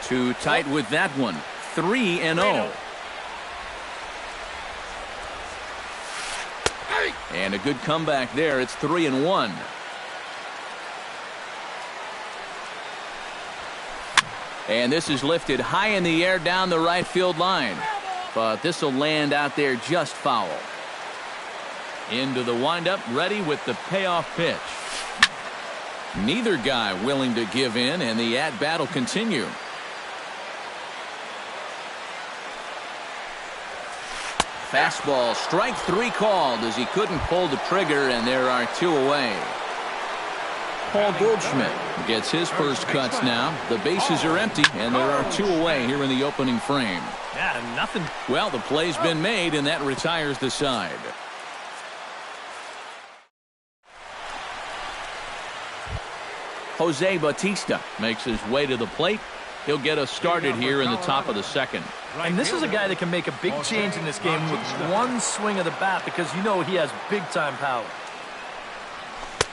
Too tight with that one. 3-0. And a good comeback there. It's 3-1. And this is lifted high in the air down the right field line. But this will land out there just foul. Into the windup, ready with the payoff pitch. Neither guy willing to give in, and the at-bat will continue. Fastball, strike 3 called as he couldn't pull the trigger, and there are 2 away. Paul Goldschmidt gets his first cuts now. The bases are empty, and there are 2 away here in the opening frame. Yeah, nothing. Well, the play's been made, and that retires the side. Jose Bautista makes his way to the plate. He'll get us started here in the top of the second. And this is a guy that can make a big change in this game with one swing of the bat, because you know he has big-time power.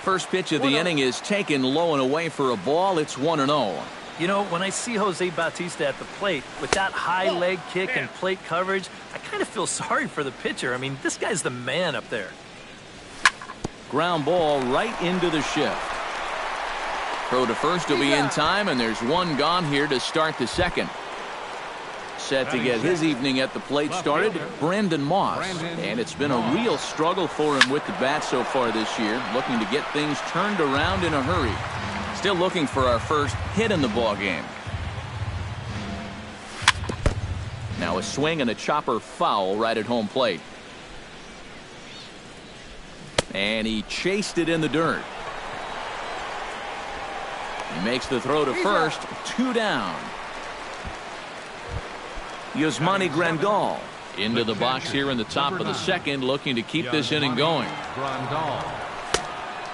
First pitch of the inning is taken low and away for a ball. It's 1-0. You know, when I see Jose Bautista at the plate with that high leg kick and plate coverage, I kind of feel sorry for the pitcher. I mean, this guy's the man up there. Ground ball right into the shift. Throw to first will be in time, and there's 1 gone here to start the second. Set to get his evening at the plate started, Brandon Moss. And it's been a real struggle for him with the bat so far this year, looking to get things turned around in a hurry. Still looking for our first hit in the ballgame. Now a swing and a chopper foul right at home plate. And he chased it in the dirt. He makes the throw to first. 2 down. Yasmani Grandal into the box here in the top of the second, looking to keep this inning going.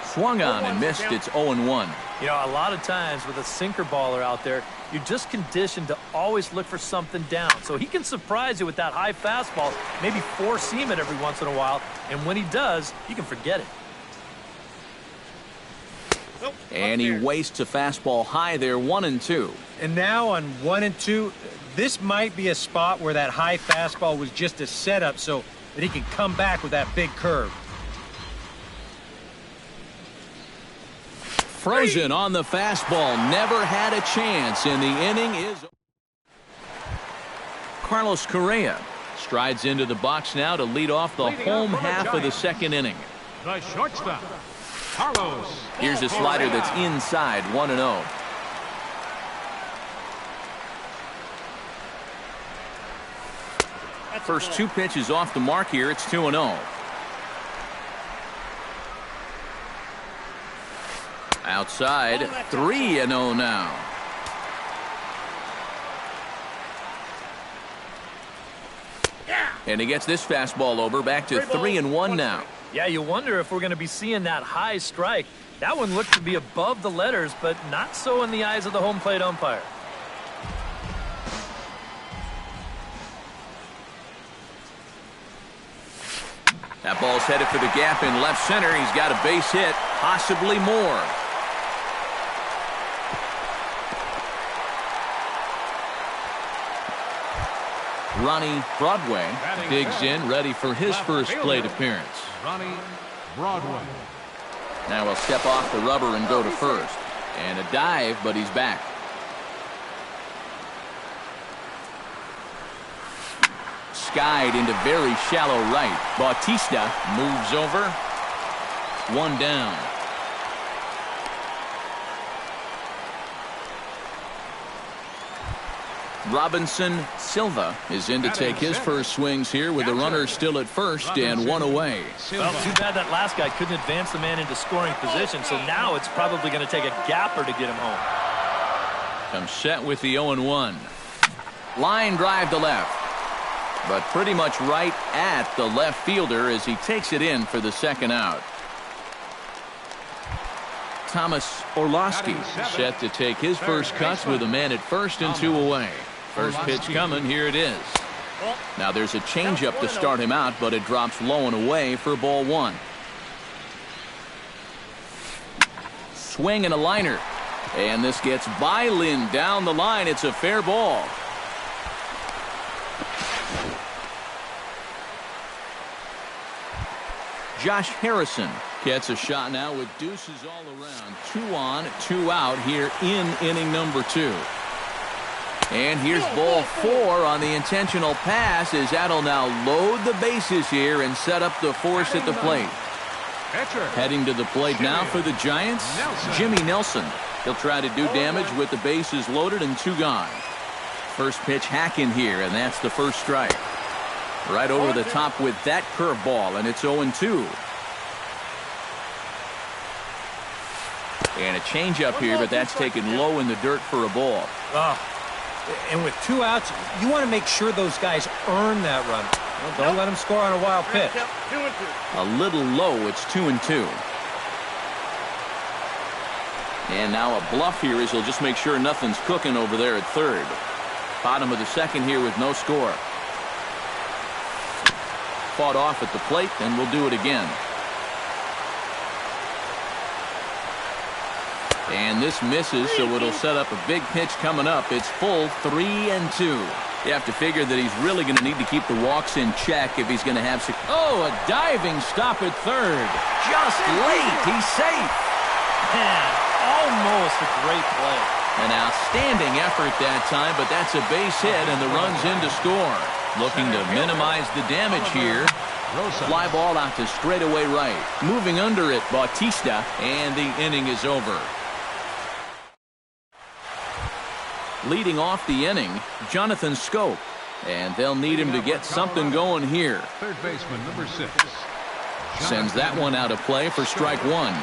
Swung on and missed. It's 0-1. You know, a lot of times with a sinker baller out there, you're just conditioned to always look for something down. So he can surprise you with that high fastball, maybe four-seam it every once in a while, and when he does, you can forget it. And he wastes a fastball high there, 1-2. And now on 1-2, this might be a spot where that high fastball was just a setup so that he can come back with that big curve. Frozen on the fastball, never had a chance, and the inning is. Carlos Correa strides into the box now to lead off the home half of the second inning. The shortstop, Carlos. Here's a slider that's inside, 1-0. First 2 pitches off the mark here. It's 2-0. Outside, 3-0 now. And he gets this fastball over, back to 3-1 now. Yeah, you wonder if we're going to be seeing that high strike. That one looked to be above the letters, but not so in the eyes of the home plate umpire. That ball's headed for the gap in left center. He's got a base hit, possibly more. Ronnie Broadway digs in, ready for his first plate appearance. Ronnie Broadway. Now he'll step off the rubber and go to first. And a dive, but he's back. Skied into very shallow right. Bautista moves over. 1 down. Robinson Silva is in to take his first swings here with the runner still at first and 1 away. Well, too bad that last guy couldn't advance the man into scoring position, so now it's probably going to take a gapper to get him home. Comes set with the 0-1. Line drive to left, but pretty much right at the left fielder as he takes it in for the second out. Thomas Orlowski set to take his first cuts with a man at first and 2 away. First pitch coming, here it is. Now there's a changeup to start him out, but it drops low and away for ball 1. Swing and a liner. And this gets by Lynn down the line. It's a fair ball. Josh Harrison gets a shot now with deuces all around. 2 on, 2 out here in inning number 2. And here's ball 4 on the intentional pass as that'll now load the bases here and set up the force at the plate. Heading to the plate now for the Giants, Jimmy Nelson. He'll try to do damage with the bases loaded and 2 gone. First pitch hacking here, and that's the first strike. Right over the top with that curveball, and it's 0-2. And a changeup here, but that's taken low in the dirt for a ball. And with 2 outs, you want to make sure those guys earn that run. Well, don't let them score on a wild pitch. A little low, it's 2-2. And now a bluff here as he'll just make sure nothing's cooking over there at third. Bottom of the second here with no score. Fought off at the plate, and we'll do it again. And this misses, so it'll set up a big pitch coming up. It's full 3-2. You have to figure that he's really going to need to keep the walks in check if he's going to have success. Oh, a diving stop at third. Just late. He's safe. Man, almost a great play. An outstanding effort that time, but that's a base hit, and the run's in to score. Looking to minimize the damage here. Fly ball out to straightaway right. Moving under it, Bautista, and the inning is over. Leading off the inning, Jonathan Scope. And they'll need him to get something going here. Third baseman, number 6. Sends that one out of play for strike 1.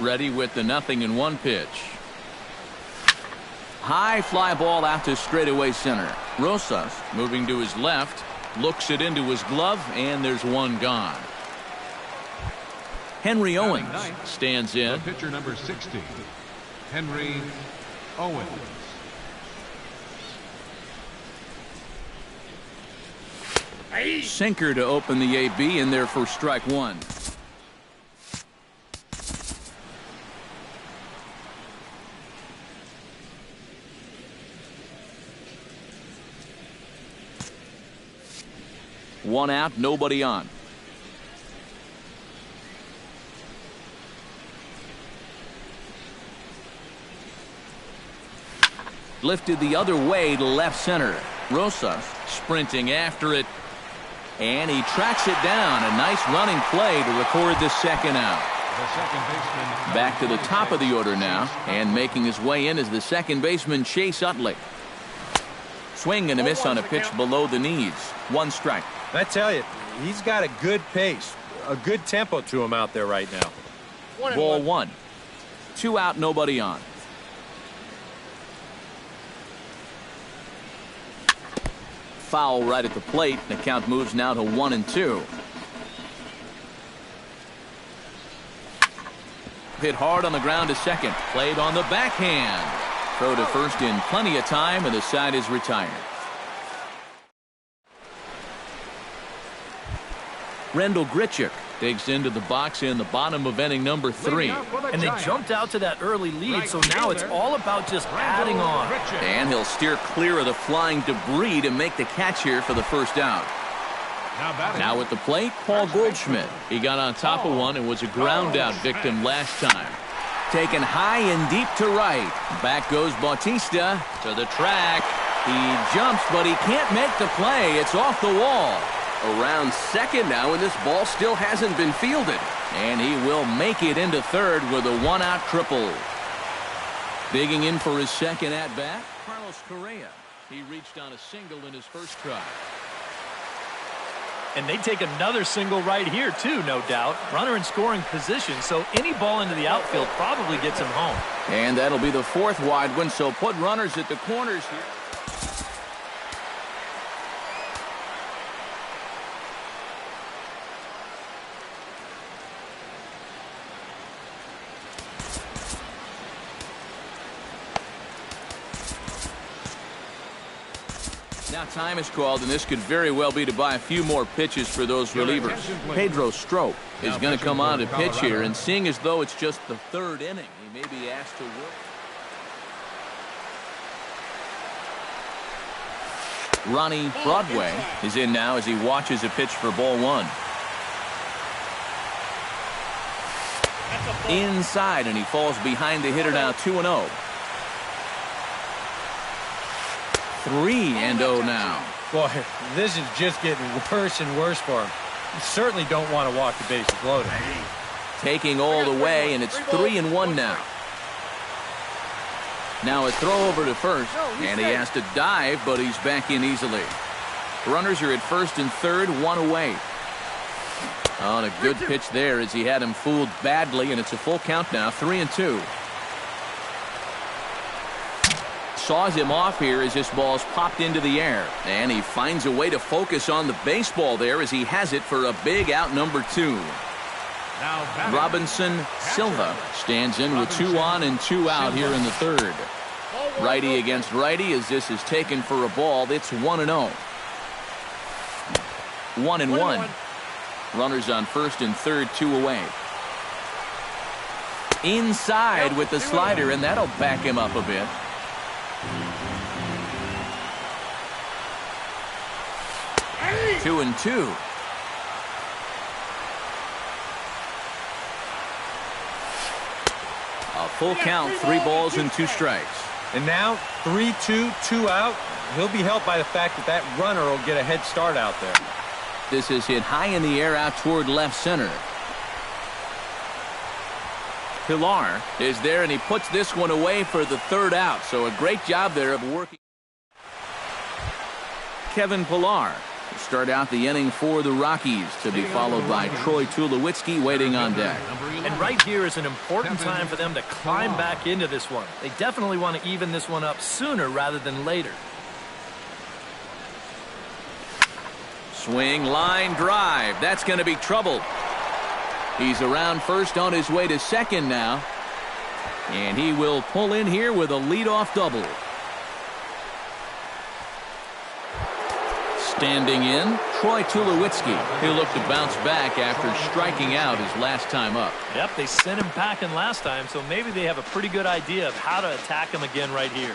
Ready with the 0-1 pitch. High fly ball out to straightaway center. Rosas moving to his left, looks it into his glove, and there's 1 gone. Henry Owens stands in. Pitcher number 60, Henry Owens. Sinker to open the AB in there for strike 1. One out, nobody on. Lifted the other way to left center. Rosas sprinting after it. And he tracks it down. A nice running play to record the second out. Back to the top of the order now. And making his way in is the second baseman, Chase Utley. Swing and a miss on a pitch below the knees. 1 strike. I tell you, he's got a good pace, a good tempo to him out there right now. Ball 1. 2 out, nobody on. Foul right at the plate. The count moves now to 1-2. Hit hard on the ground to second. Played on the backhand. Throw to first in plenty of time, and the side is retired. Rendell Grichuk digs into the box in the bottom of inning number 3. And they jumped out to that early lead, so now it's all about just adding on. And he'll steer clear of the flying debris to make the catch here for the first out. Now at the plate, Paul Goldschmidt. He got on top of one and was a ground out victim last time. Taken high and deep to right. Back goes Bautista to the track. He jumps, but he can't make the play. It's off the wall. Around second now, and this ball still hasn't been fielded. And he will make it into third with a 1-out triple. Digging in for his second at-bat, Carlos Correa. He reached on a single in his first try. And they take another single right here, too, no doubt. Runner in scoring position, so any ball into the outfield probably gets him home. And that'll be the fourth wide one, so put runners at the corners here. Now time is called, and this could very well be to buy a few more pitches for those relievers. Pedro Strop is going to come on to pitch here, and seeing as though it's just the third inning, he may be asked to work. Ronnie Broadway is in now as he watches a pitch for ball one. Inside, and he falls behind the hitter now 2-0. 3-0 now. Boy, this is just getting worse and worse for him. You certainly don't want to walk the bases loaded. Taking all the way, and it's 3-1 now. Now a throw over to first, and he has to dive, but he's back in easily. Runners are at first and third, one away. On a good pitch there as he had him fooled badly, and it's a full count now, 3-2. Saws him off here as this ball's popped into the air, and he finds a way to focus on the baseball there as he has it for a big out number 2. Robinson Silva stands in with 2 on and 2 out here in the third. Righty against righty as this is taken for a ball. It's 1-0. 1-1. Runners on first and third, 2 away. Inside with the slider, and that'll back him up a bit. 2-2. A full count, 3 balls and 2 strikes. And now 3-2, 2 out. He'll be helped by the fact that that runner will get a head start out there. This is hit high in the air out toward left center. Pilar is there, and he puts this one away for the third out. So a great job there of working. Kevin Pilar will start out the inning for the Rockies, to be followed by Troy Tulowitzki waiting on deck. And right here is an important time for them to climb back into this one. They definitely want to even this one up sooner rather than later. Swing, line, drive. That's going to be trouble. He's around first on his way to second now. And he will pull in here with a leadoff double. Standing in, Troy Tulowitzki. He'll look to bounce back after striking out his last time up. Yep, they sent him packing last time, so maybe they have a pretty good idea of how to attack him again right here.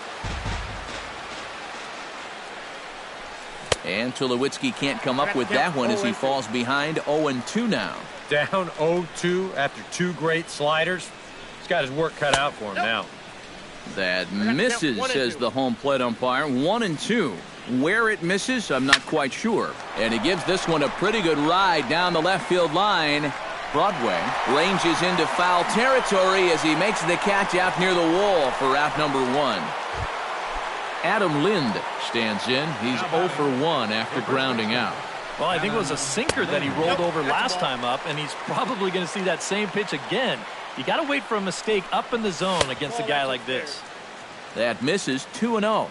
And Tulowitzki can't come up with that one as he falls behind 0-2 now. Down 0-2 after 2 great sliders. He's got his work cut out for him now. That misses, says the home plate umpire. 1-2. Where it misses, I'm not quite sure. And he gives this one a pretty good ride down the left field line. Broadway ranges into foul territory as he makes the catch out near the wall for out number 1. Adam Lind stands in. He's 0 for 1 after grounding out. Well, I think it was a sinker that he rolled over last time up, and he's probably going to see that same pitch again. You got to wait for a mistake up in the zone against a guy like this. That misses. 2-0.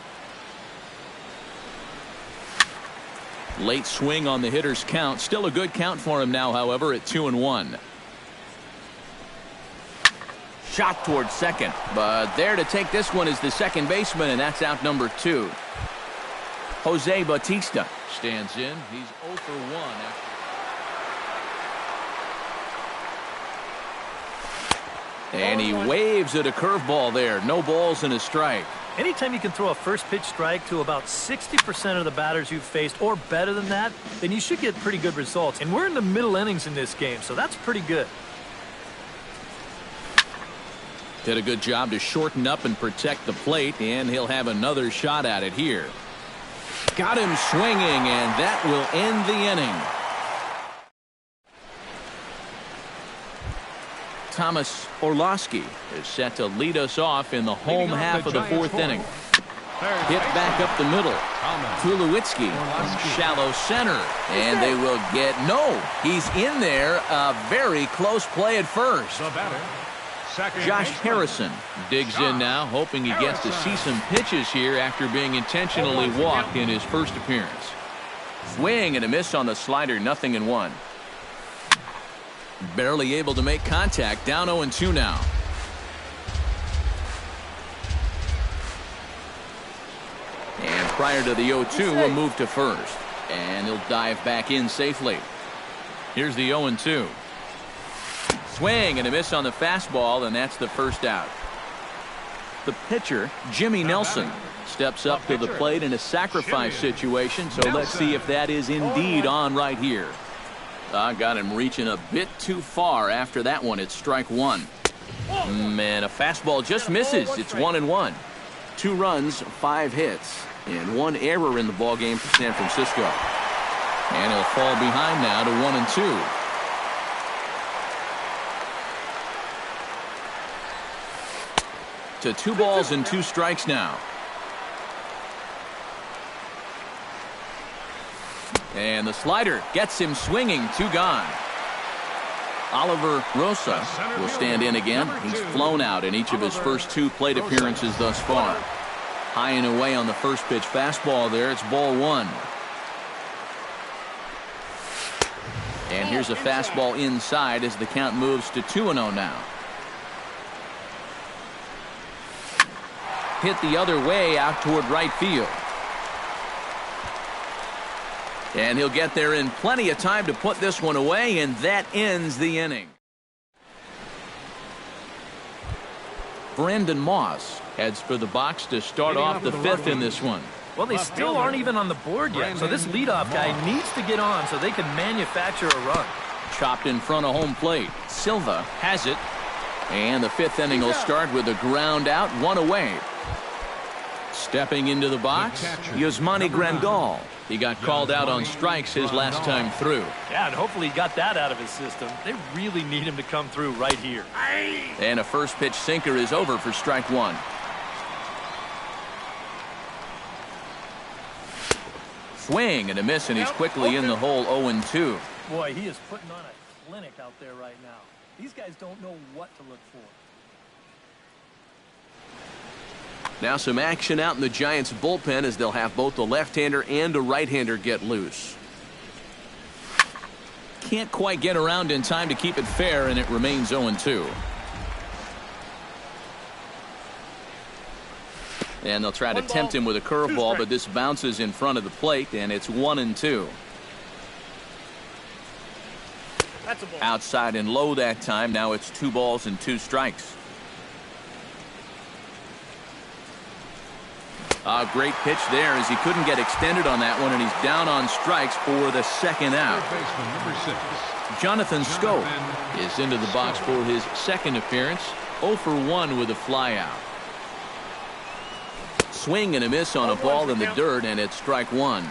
Late swing on the hitter's count. Still a good count for him now, however, at 2-1. Shot towards second, but there to take this one is the second baseman, and that's out number 2. Jose Bautista stands in. He's 0 for 1 after. And he waves at a curveball there. No balls and a strike. Anytime you can throw a first pitch strike to about 60% of the batters you've faced, or better than that, then you should get pretty good results. And we're in the middle innings in this game, so that's pretty good. Did a good job to shorten up and protect the plate, and he'll have another shot at it here. Got him swinging, and that will end the inning. Thomas Orlowski is set to lead us off in the home half of the fourth inning. Hit back up the middle. Tulowitzki from shallow center. And they will get, no, he's in there. A very close play at first. Josh Harrison digs in now, hoping he gets to see some pitches here after being intentionally walked in his first appearance. Swing and a miss on the slider, 0-1. Barely able to make contact, down 0-2 now. And prior to the 0-2, a move to first. And he'll dive back in safely. Here's the 0-2. Swing and a miss on the fastball, and that's the first out. The pitcher, Jimmy Nelson, steps up to the plate in a sacrifice situation, so let's see if that is indeed on right here. Got him reaching a bit too far after that one. It's strike one. Man, a fastball just misses. It's 1-1. 2 runs, 5 hits, and 1 error in the ballgame for San Francisco. And he'll fall behind now to 1-2. To 2 balls and 2 strikes now. And the slider gets him swinging. 2 gone. Oliver Rosa will stand in again. He's flown out in each of his first 2 plate appearances thus far. High and away on the first pitch fastball there. It's ball 1. And here's a fastball inside as the count moves to 2-0 now. Hit the other way out toward right field. And he'll get there in plenty of time to put this one away, and that ends the inning. Brandon Moss heads for the box to start off the 5th in this one. Well, they still aren't even on the board yet, so this leadoff guy needs to get on so they can manufacture a run. Chopped in front of home plate. Silva has it, and the 5th inning will start with a ground out, 1 away. Stepping into the box, Yasmani Grandal. He got called out on strikes his last time through. Yeah, and hopefully he got that out of his system. They really need him to come through right here. And a first pitch sinker is over for strike 1. Swing and a miss, and he's quickly in the hole. 0-2. Boy, he is putting on a clinic out there right now. These guys don't know what to look for. Now some action out in the Giants bullpen as they'll have both a left-hander and a right-hander get loose. Can't quite get around in time to keep it fair, and it remains 0-2. And they'll try to tempt him with a curveball, but this bounces in front of the plate, and it's 1-2. Outside and low that time. Now it's 2 balls and 2 strikes. A great pitch there as he couldn't get extended on that one, and he's down on strikes for the 2nd out. Jonathan Scope is into the box for his 2nd appearance. 0 for 1 with a flyout. Swing and a miss on a ball in the dirt, and it's strike 1.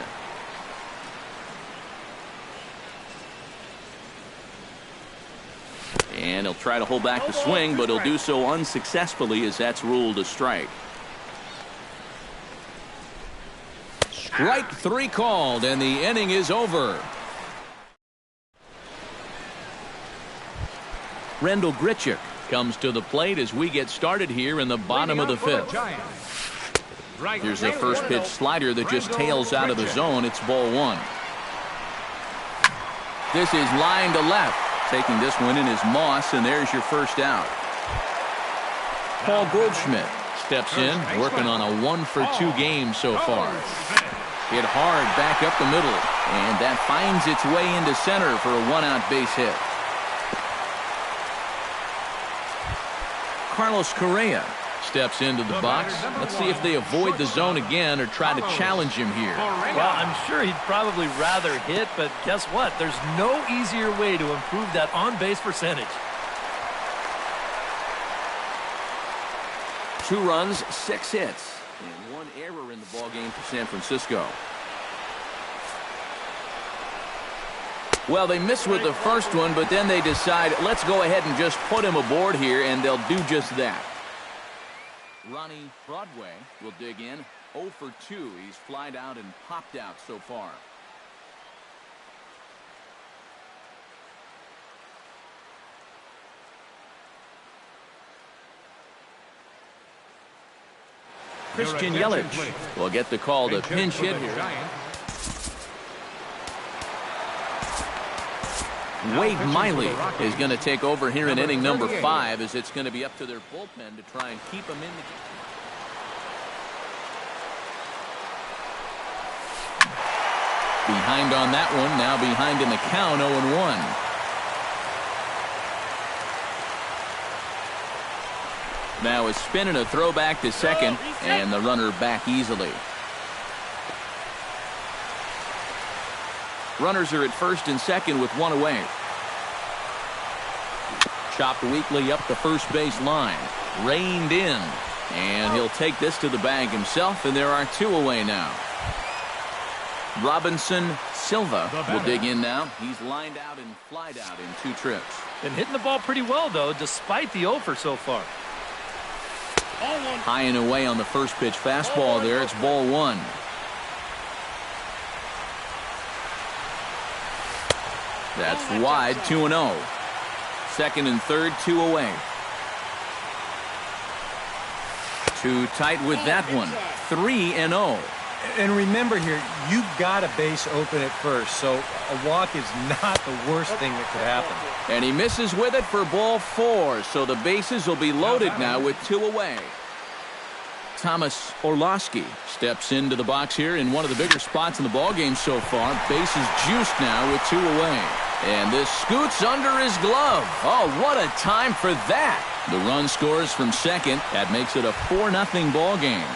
And he'll try to hold back the swing, but he'll do so unsuccessfully as that's ruled a strike. Strike 3 called, and the inning is over. Rendell Grichuk comes to the plate as we get started here in the bottom of the 5th. Here's a first pitch slider that just tails out of the zone. It's ball 1. This is line to left. Taking this one in is Moss, and there's your first out. Paul Goldschmidt steps in, working on a 1 for 2 game so far. Hit hard back up the middle, and that finds its way into center for a 1-out base hit. Carlos Correa steps into the box. Let's see if they avoid the zone again or try to challenge him here. Well, I'm sure he'd probably rather hit, but guess what? There's no easier way to improve that on-base percentage. 2 runs, 6 hits, and 1 error in the ballgame for San Francisco. Well, they missed with the first one, but then they decide, let's go ahead and just put him aboard here, and they'll do just that. Ronnie Broadway will dig in. 0 for 2. He's flied out and popped out so far. Christian Yelich will get the call to pinch hit here. Wade Miley is going to take over here in inning number 5, as it's going to be up to their bullpen to try and keep him in the game. Behind on that one, now behind in the count, 0-1. Now a spin and a throw back to second, and the runner back easily. Runners are at first and second with 1 away. Chopped weakly up the first base line. Reined in. And he'll take this to the bag himself, and there are 2 away now. Robinson Silva will dig in now. He's lined out and flied out in 2 trips. Been hitting the ball pretty well, though, despite the offer so far. High and away on the first pitch fastball there. It's ball 1. That's wide, 2-0. Second and third, 2 away. Too tight with that one. 3-0. And remember here, you've got a base open at first, so a walk is not the worst thing that could happen. And he misses with it for ball 4, so the bases will be loaded now with 2 away. Thomas Orlowski steps into the box here in one of the bigger spots in the ballgame so far. Bases juiced now with 2 away. And this scoots under his glove. Oh, what a time for that. The run scores from second. That makes it a 4-0 ball game.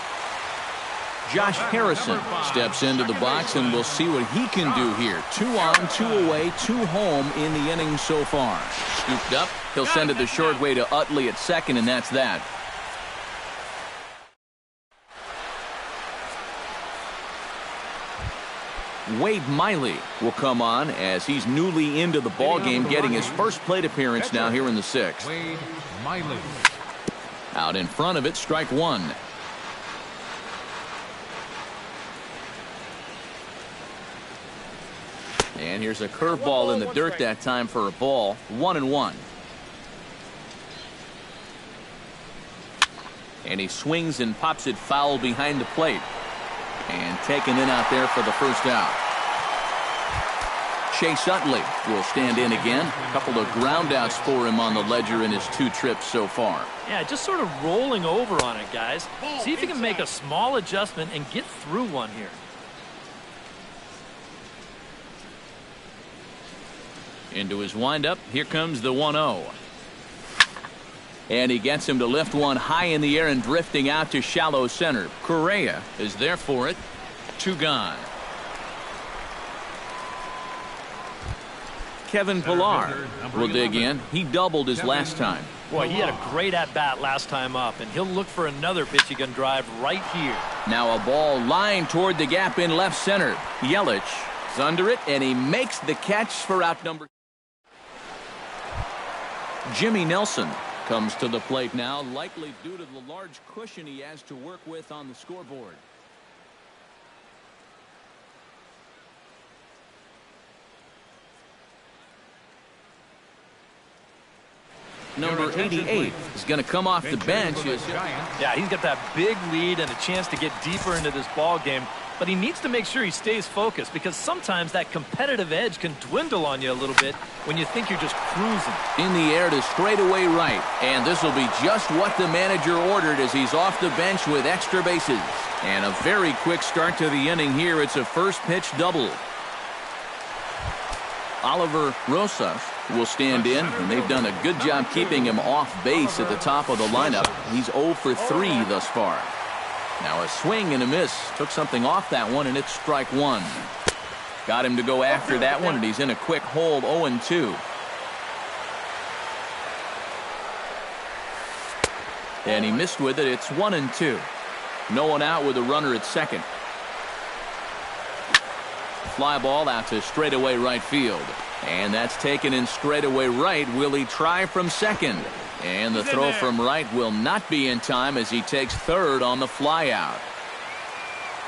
Josh Harrison steps into the box, and we'll see what he can do here. 2 on, 2 away, 2 home in the inning so far. Scooped up. He'll send it the short way to Utley at second, and that's that. Wade Miley will come on as he's newly into the ballgame, getting his first plate appearance now here in the 6th. Wade Miley. Out in front of it, strike 1. And here's a curveball in the dirt that time for a ball. 1-1. And he swings and pops it foul behind the plate. And taken in out there for the first out. Chase Utley will stand in again. A couple of groundouts for him on the ledger in his 2 trips so far. Yeah, just sort of rolling over on it, guys. See if you can make a small adjustment and get through one here. Into his windup. Here comes the 1-0. And he gets him to lift one high in the air and drifting out to shallow center. Correa is there for it. 2 gone. Kevin Pillar will dig in. He doubled his last time. Boy, he had a great at-bat last time up, and he'll look for another pitch he can drive right here. Now a ball lined toward the gap in left center. Yelich is under it, and he makes the catch for out number. Jimmy Nelson comes to the plate now, likely due to the large cushion he has to work with on the scoreboard. Number 88 is going to come off the bench. Yeah, he's got that big lead and a chance to get deeper into this ball game, but he needs to make sure he stays focused, because sometimes that competitive edge can dwindle on you a little bit when you think you're just cruising. In the air to straightaway right, and this will be just what the manager ordered as he's off the bench with extra bases. And a very quick start to the inning here. It's a first pitch double. Oliver Rosas will stand in, and they've done a good job keeping him off base at the top of the lineup. He's 0 for 3 thus far. Now a swing and a miss. Took something off that one, and it's strike 1. Got him to go after that one, and he's in a quick hold. 0-2. And he missed with it. It's 1-2. No one out with a runner at second. Fly ball out to straightaway right field. And that's taken in straightaway right. Will he try from second? And the throw from right will not be in time as he takes third on the flyout.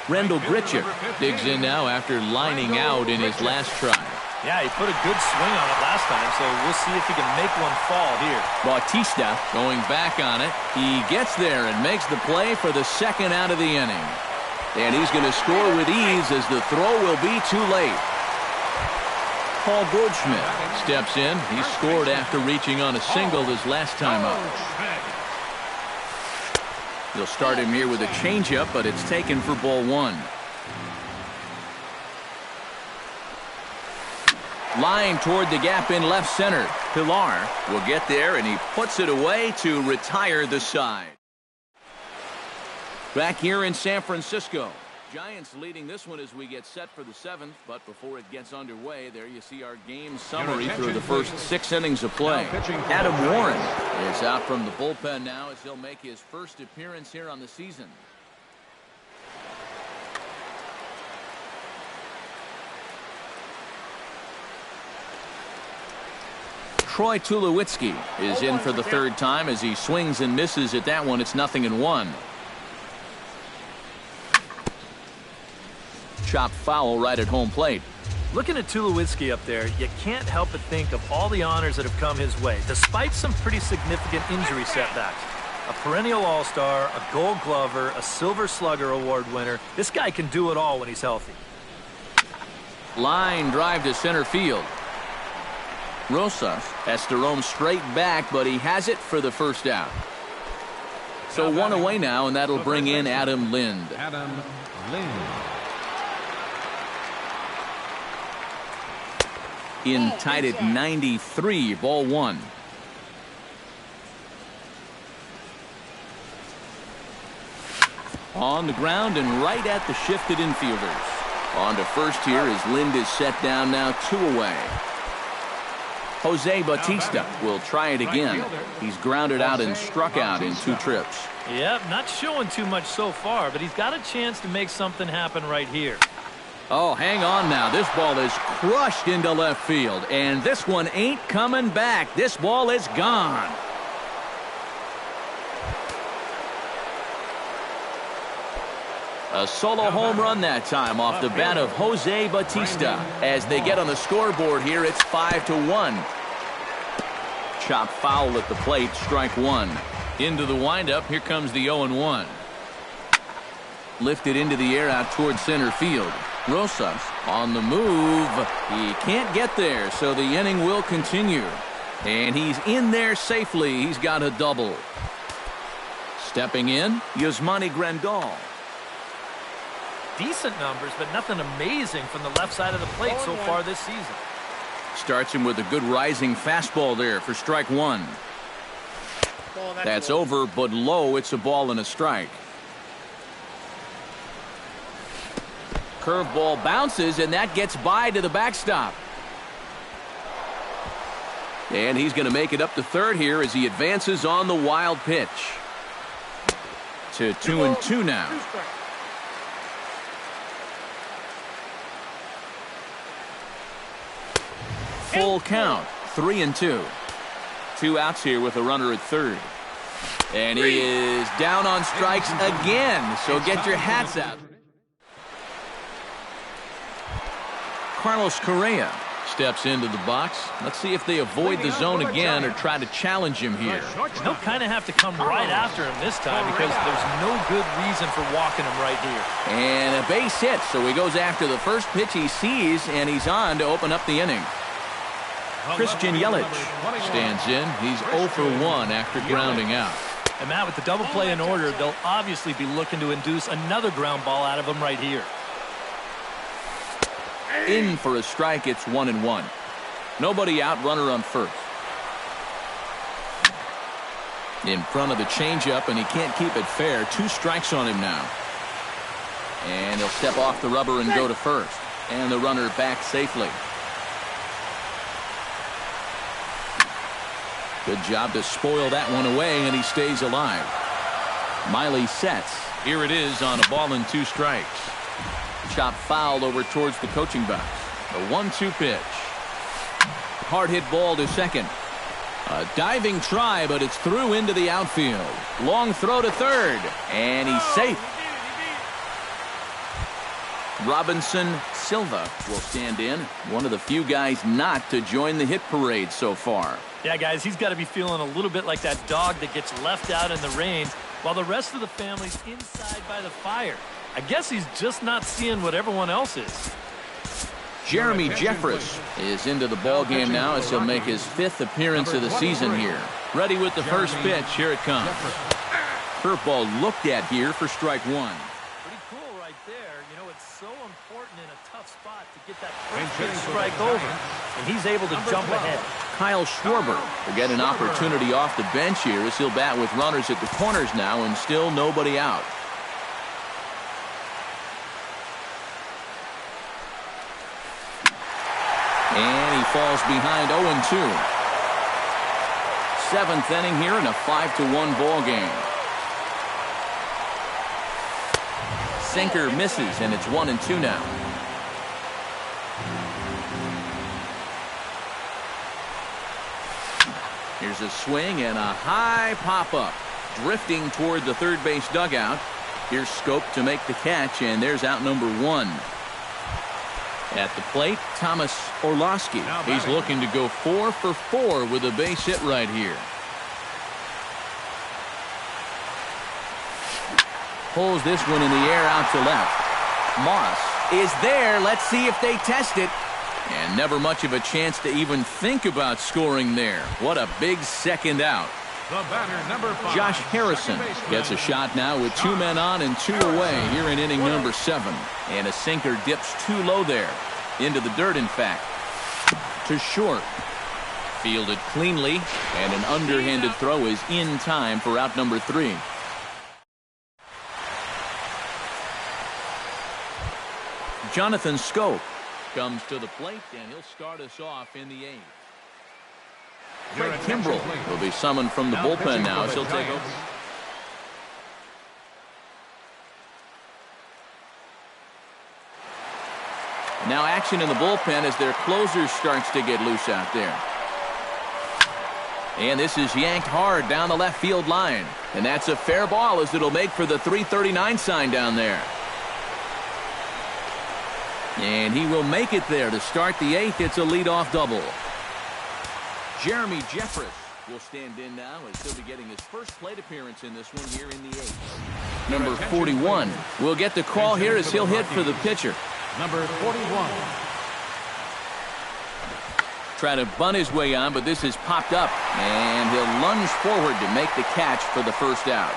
Rendell Gritchick digs in now after lining out in his last try. Yeah, he put a good swing on it last time, so we'll see if he can make one fall here. Bautista going back on it. He gets there and makes the play for the second out of the inning. And he's going to score with ease as the throw will be too late. Paul Goldschmidt steps in. He scored after reaching on a single his last time up. They'll start him here with a changeup, but it's taken for ball one. Line toward the gap in left center. Pilar will get there, and he puts it away to retire the side. Back here in San Francisco. Giants leading this one as we get set for the seventh, but before it gets underway, there you see our game summary through the first 6 innings of play. Adam Warren is out from the bullpen now as he'll make his first appearance here on the season. Troy Tulowitzki is in for the third time as he swings and misses at that one. It's 0-1. Chopped foul right at home plate. Looking at Tulowitzki up there, you can't help but think of all the honors that have come his way, despite some pretty significant injury setbacks. A perennial all-star, a gold glover, a silver slugger award winner. This guy can do it all when he's healthy. Line drive to center field. Rosas has to roam straight back, but he has it for the first out. So one away now, and that'll bring in Adam Lind. Adam Lind. In tied at 93, ball one. On the ground and right at the shifted infielders. On to first here as Lind is set down now, 2 away. Jose Bautista will try it again. He's grounded out and struck out in 2 trips. Yep, not showing too much so far, but he's got a chance to make something happen right here. Oh, hang on now. This ball is crushed into left field, and this one ain't coming back. This ball is gone. A solo home run that time off the bat of Jose Bautista. As they get on the scoreboard here, it's 5-1. Chopped foul at the plate, strike one. Into the windup, here comes the 0-1. Lifted into the air out towards center field. Rosas on the move. He can't get there, so the inning will continue. And he's in there safely. He's got a double. Stepping in, Yasmani Grandal. Decent numbers, but nothing amazing from the left side of the plate so far this season. Starts him with a good rising fastball there for strike one. That's over, but low. It's a ball and a strike. Curveball bounces, and that gets by to the backstop. And he's going to make it up to third here as he advances on the wild pitch. To 2-2 now. Full count, 3-2. 2 outs here with a runner at third. And he is down on strikes again, so get your hats out. Carlos Correa steps into the box. Let's see if they avoid the zone again or try to challenge him here. They'll kind of have to come right after him this time because there's no good reason for walking him right here. And a base hit, so he goes after the first pitch he sees, and he's on to open up the inning. Christian Yelich stands in. He's 0 for 1 after grounding out. And Matt, with the double play in order, they'll obviously be looking to induce another ground ball out of him right here. In for a strike, it's 1-1. Nobody out, runner on first. In front of the changeup, and he can't keep it fair. 2 strikes on him now. And he'll step off the rubber and go to first. And the runner back safely. Good job to spoil that one away, and he stays alive. Miley sets. Here it is on a ball and 2 strikes. Chop foul over towards the coaching box. A 1-2 pitch. hard hit ball to second. A diving try, but it's through into the outfield. Long throw to third, and he's safe. Robinson Silva will stand in, one of the few guys not to join the hit parade so far. Yeah, guys, he's got to be feeling a little bit like that dog that gets left out in the rain while the rest of the family's inside by the fire. I guess he's just not seeing what everyone else is. Jeremy Jeffress is into the ball game now as he'll make his 5th appearance of the season here. Ready with the first pitch. Here it comes. Curveball looked at here for strike one. Pretty cool right there. You know, it's so important in a tough spot to get that first pitch strike over, and he's able to jump ahead. Kyle Schwarber will get an opportunity off the bench here as he'll bat with runners at the corners now and still nobody out. And he falls behind 0-2. 7th inning here in a 5-1 ball game. Sinker misses, and it's 1-2 now. Here's a swing and a high pop-up. Drifting toward the third base dugout. Here's Scope to make the catch, and there's out number 1. At the plate, Thomas Orlowski. He's looking to go 4 for 4 with a base hit right here. Pulls this one in the air out to left. Moss is there. Let's see if they test it. And never much of a chance to even think about scoring there. What a big second out. The batter, number 5. Josh Harrison gets a shot now with 2 men on and 2 away here in inning number 7. And a sinker dips too low there. Into the dirt, in fact. To short. Fielded cleanly, and an underhanded throw is in time for out number 3. Jonathan Scope comes to the plate, and he'll start us off in the 8th. Craig Kimbrell will be summoned from the bullpen now as he'll take over. Now action in the bullpen as their closer starts to get loose out there. And this is yanked hard down the left field line. And that's a fair ball as it'll make for the 339 sign down there. And he will make it there to start the 8th. It's a leadoff double. Jeremy Jeffress will stand in now as he'll be getting his first plate appearance in this one here in the 8th. Number 41 will get the call here as he'll hit for the pitcher. Number 41. Try to bunt his way on, but this has popped up. And he'll lunge forward to make the catch for the first out.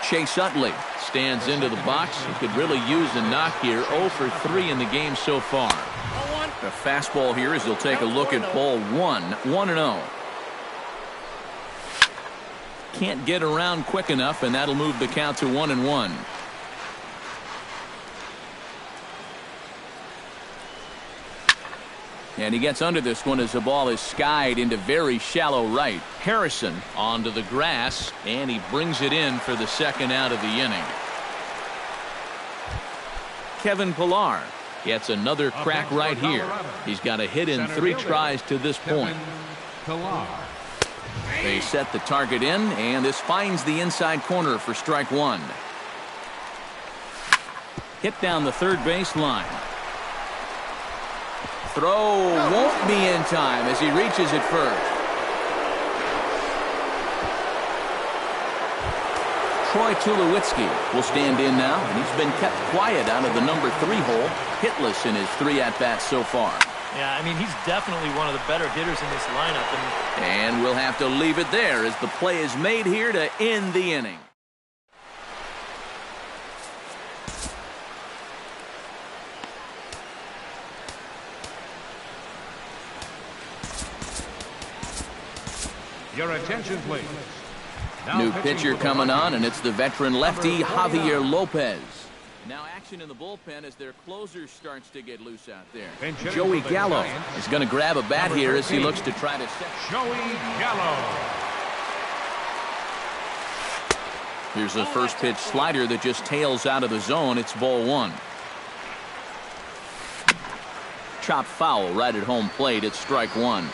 Chase Utley stands into the box. He could really use a knock here. 0 for 3 in the game so far. A fastball here as he'll take a look at ball 1. 1-0. Can't get around quick enough, and that'll move the count to 1-1. And he gets under this one as the ball is skied into very shallow right. Harrison onto the grass, and he brings it in for the second out of the inning. Kevin Pillar gets another crack right here. He's got a hit in 3 tries to this point. They set the target in, and this finds the inside corner for strike 1. Hit down the third base line. Throw won't be in time as he reaches it first. Troy Tulowitzki will stand in now, and he's been kept quiet out of the number 3 hole, hitless in his 3 at-bats so far. Yeah, I mean, he's definitely one of the better hitters in this lineup. And we'll have to leave it there as the play is made here to end the inning. Your attention, please. New pitcher coming on, and it's the veteran lefty Javier Lopez. Now action in the bullpen as their closer starts to get loose out there. Joey Gallo is going to grab a bat here as he looks to try to set. Joey Gallo. Here's a first pitch slider that just tails out of the zone. It's ball 1. chop foul right at home plate. It's strike one.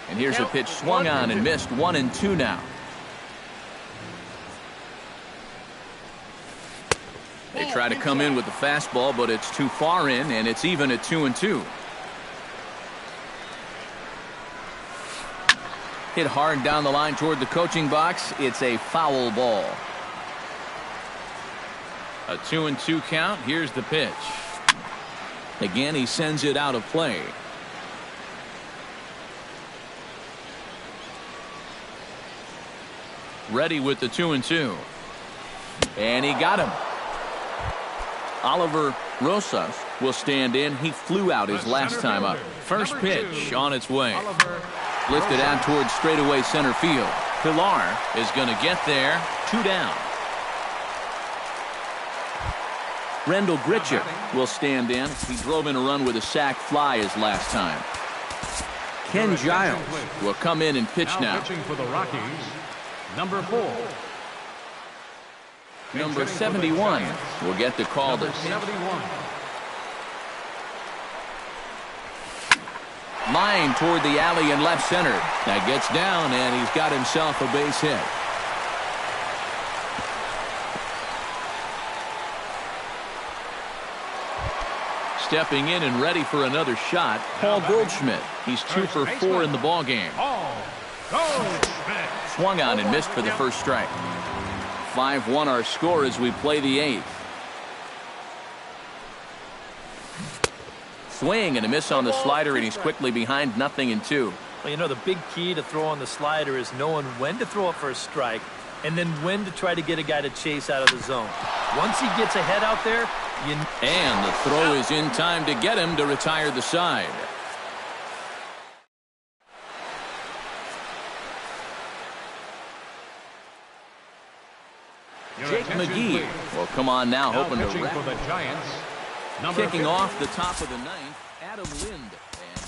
And here's a pitch swung on and missed. 1-2 now. They try to come in with the fastball, but it's too far in, and it's even at 2-2. Hit hard down the line toward the coaching box. It's a foul ball. A 2-2 count. Here's the pitch. Again, he sends it out of play. Ready with the 2-2. And he got him. Oliver Rosas will stand in. He flew out his last time up. First pitch on its way. Lifted out towards straightaway center field. Pilar is going to get there. 2 down. Rendell Grichuk will stand in. He drove in a run with a sac fly his last time. Ken Giles will come in and pitch now. Pitching for the Rockies, number 4. Number 71 will get the call to 71. line toward the alley in left center. That gets down, and he's got himself a base hit. Stepping in and ready for another shot, Paul Goldschmidt. He's 2 for 4 in the ballgame. Swung on and missed for the first strike. 5-1 our score as we play the 8th. Swing and a miss on the slider, and he's quickly behind 0-2. Well, you know, the big key to throw on the slider is knowing when to throw it for a strike and then when to try to get a guy to chase out of the zone. Once he gets ahead out there, and the throw is in time to get him to retire the side. Jake McGee will come on now, hoping to wrap. For the Giants, Kicking off the top of the 9th, Adam Lind, and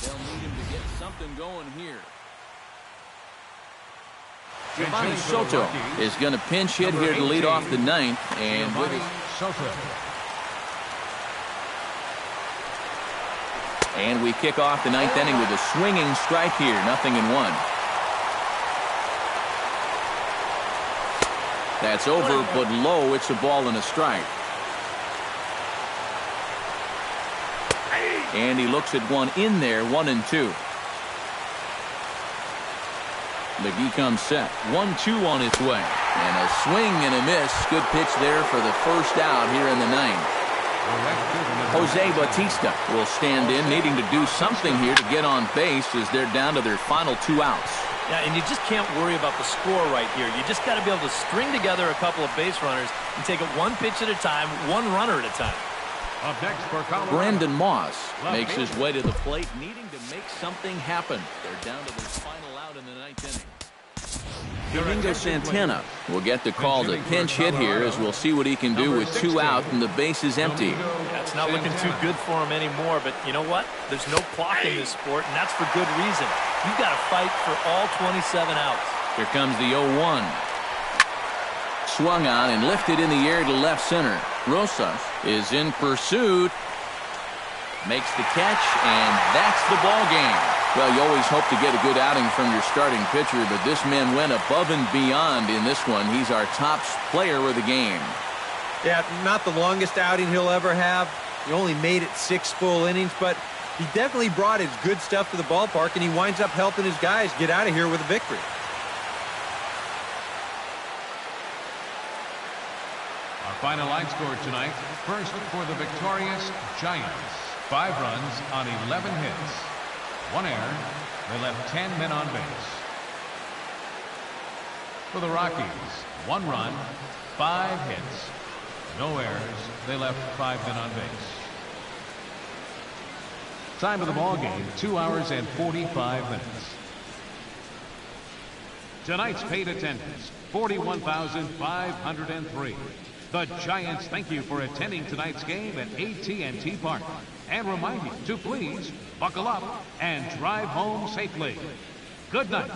they'll need him to get something going here. Giovanni Soto is going to pinch hit here to lead off the 9th, and with his and we kick off the 9th inning with a swinging strike here, 0-1. That's over, but low. It's a ball and a strike. And he looks at one in there, 1-2. McGee comes set. 1-2 on its way. And a swing and a miss. Good pitch there for the first out here in the 9th. Jose Bautista will stand in, needing to do something here to get on base as they're down to their final 2 outs. Yeah, and you just can't worry about the score right here. You just got to be able to string together a couple of base runners and take it one pitch at a time, one runner at a time. Up next for Colorado, Brandon Moss makes his way to the plate, needing to make something happen. They're down to their final out in the 9th inning. Domingo Santana will get the call to pinch hit here, as we'll see what he can do with 2 out and the base is empty. Yeah, it's not looking too good for him anymore, but you know what? There's no clock in this sport, and that's for good reason. You've got to fight for all 27 outs. Here comes the 0-1. Swung on and lifted in the air to left center. Rosas is in pursuit. Makes the catch, and that's the ball game. Well, you always hope to get a good outing from your starting pitcher, but this man went above and beyond in this one. He's our top player of the game. Yeah, not the longest outing he'll ever have. He only made it 6 full innings, but he definitely brought his good stuff to the ballpark, and he winds up helping his guys get out of here with a victory. Our final line score tonight. First for the victorious Giants. 5 runs on 11 hits. 1 error. They left 10 men on base. For the Rockies, 1 run, 5 hits. No errors. They left 5 men on base. Time of the ball game, 2 hours and 45 minutes. Tonight's paid attendance, 41,503. The Giants thank you for attending tonight's game at AT&T Park, and remind you to please buckle up and drive home safely. Good night.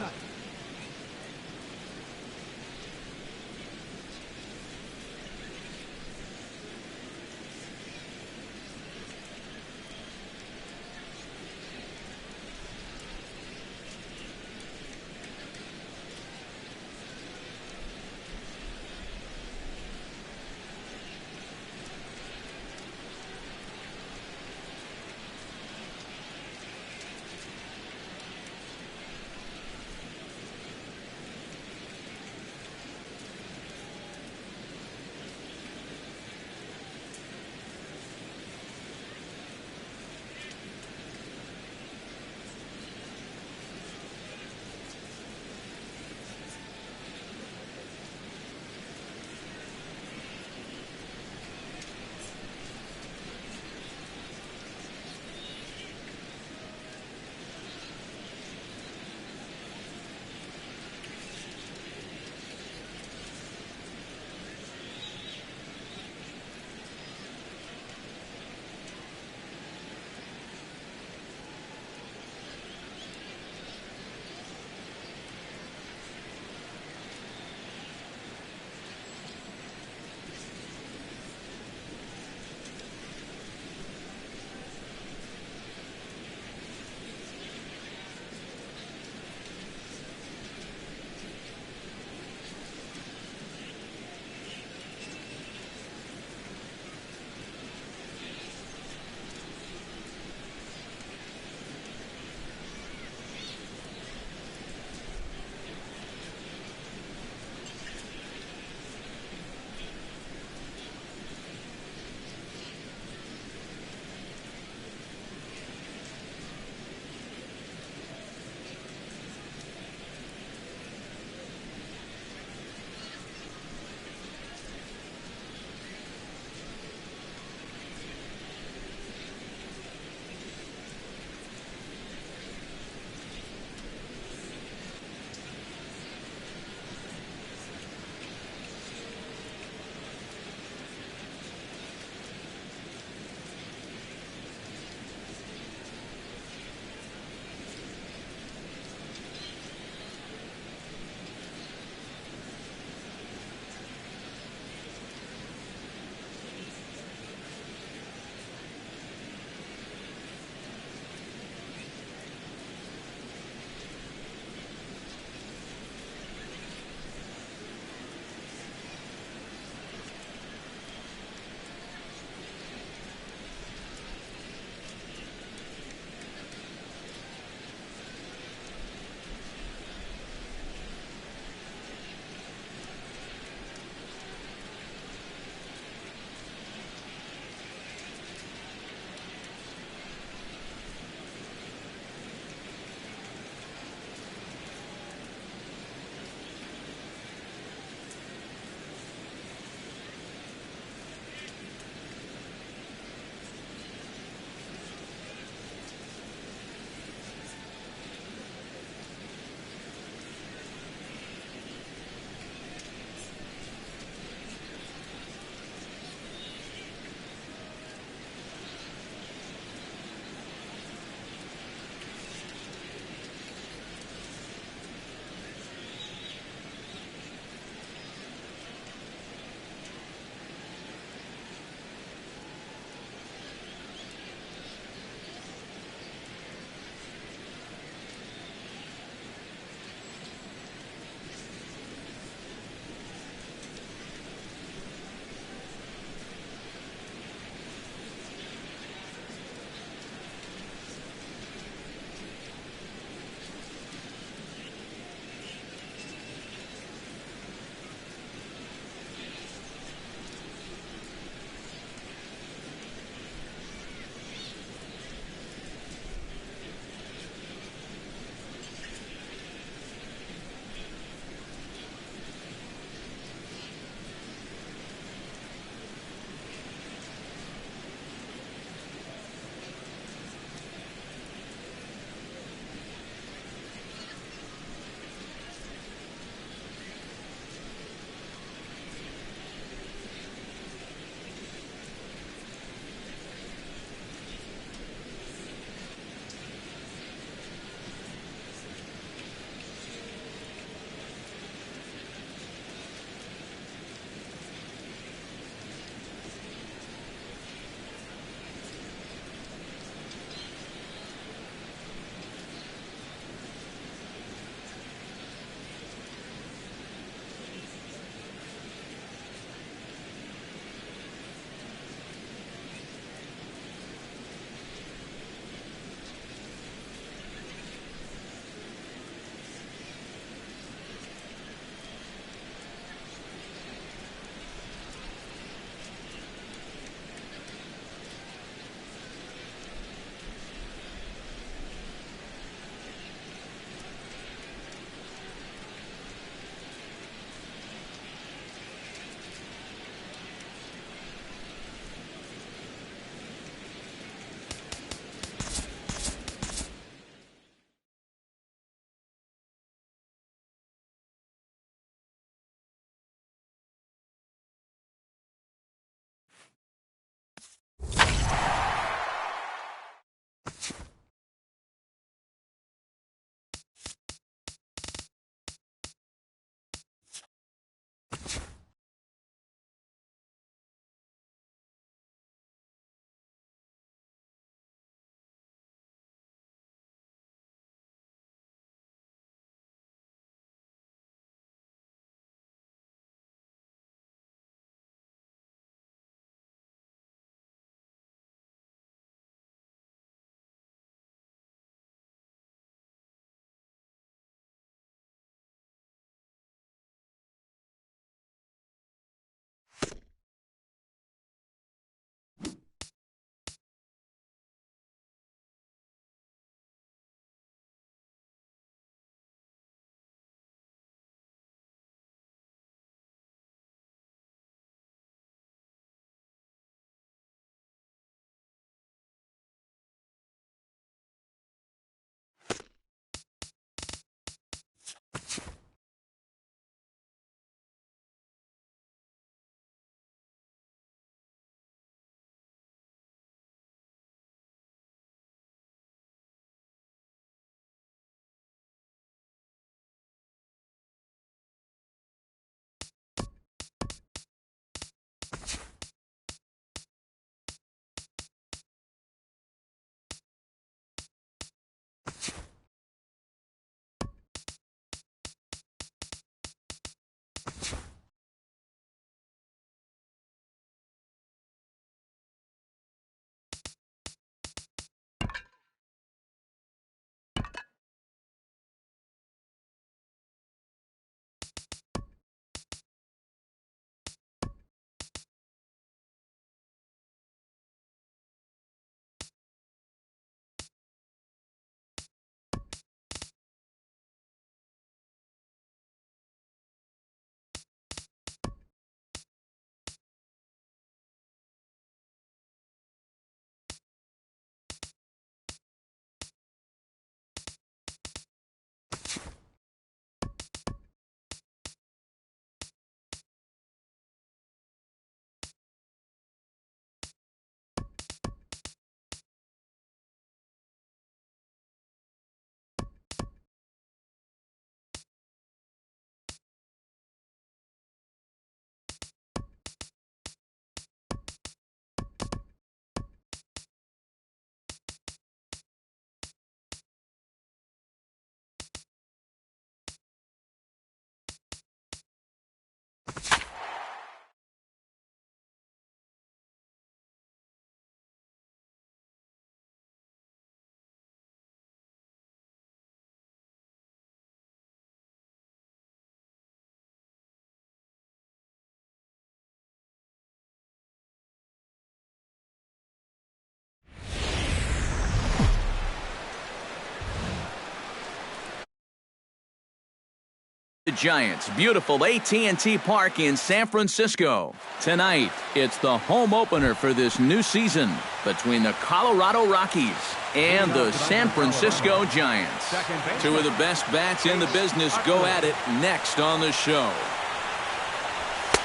The Giants' beautiful AT&T Park in San Francisco. Tonight, it's the home opener for this new season between the Colorado Rockies and the San Francisco Giants. Two of the best bats in the business go at it next on the show.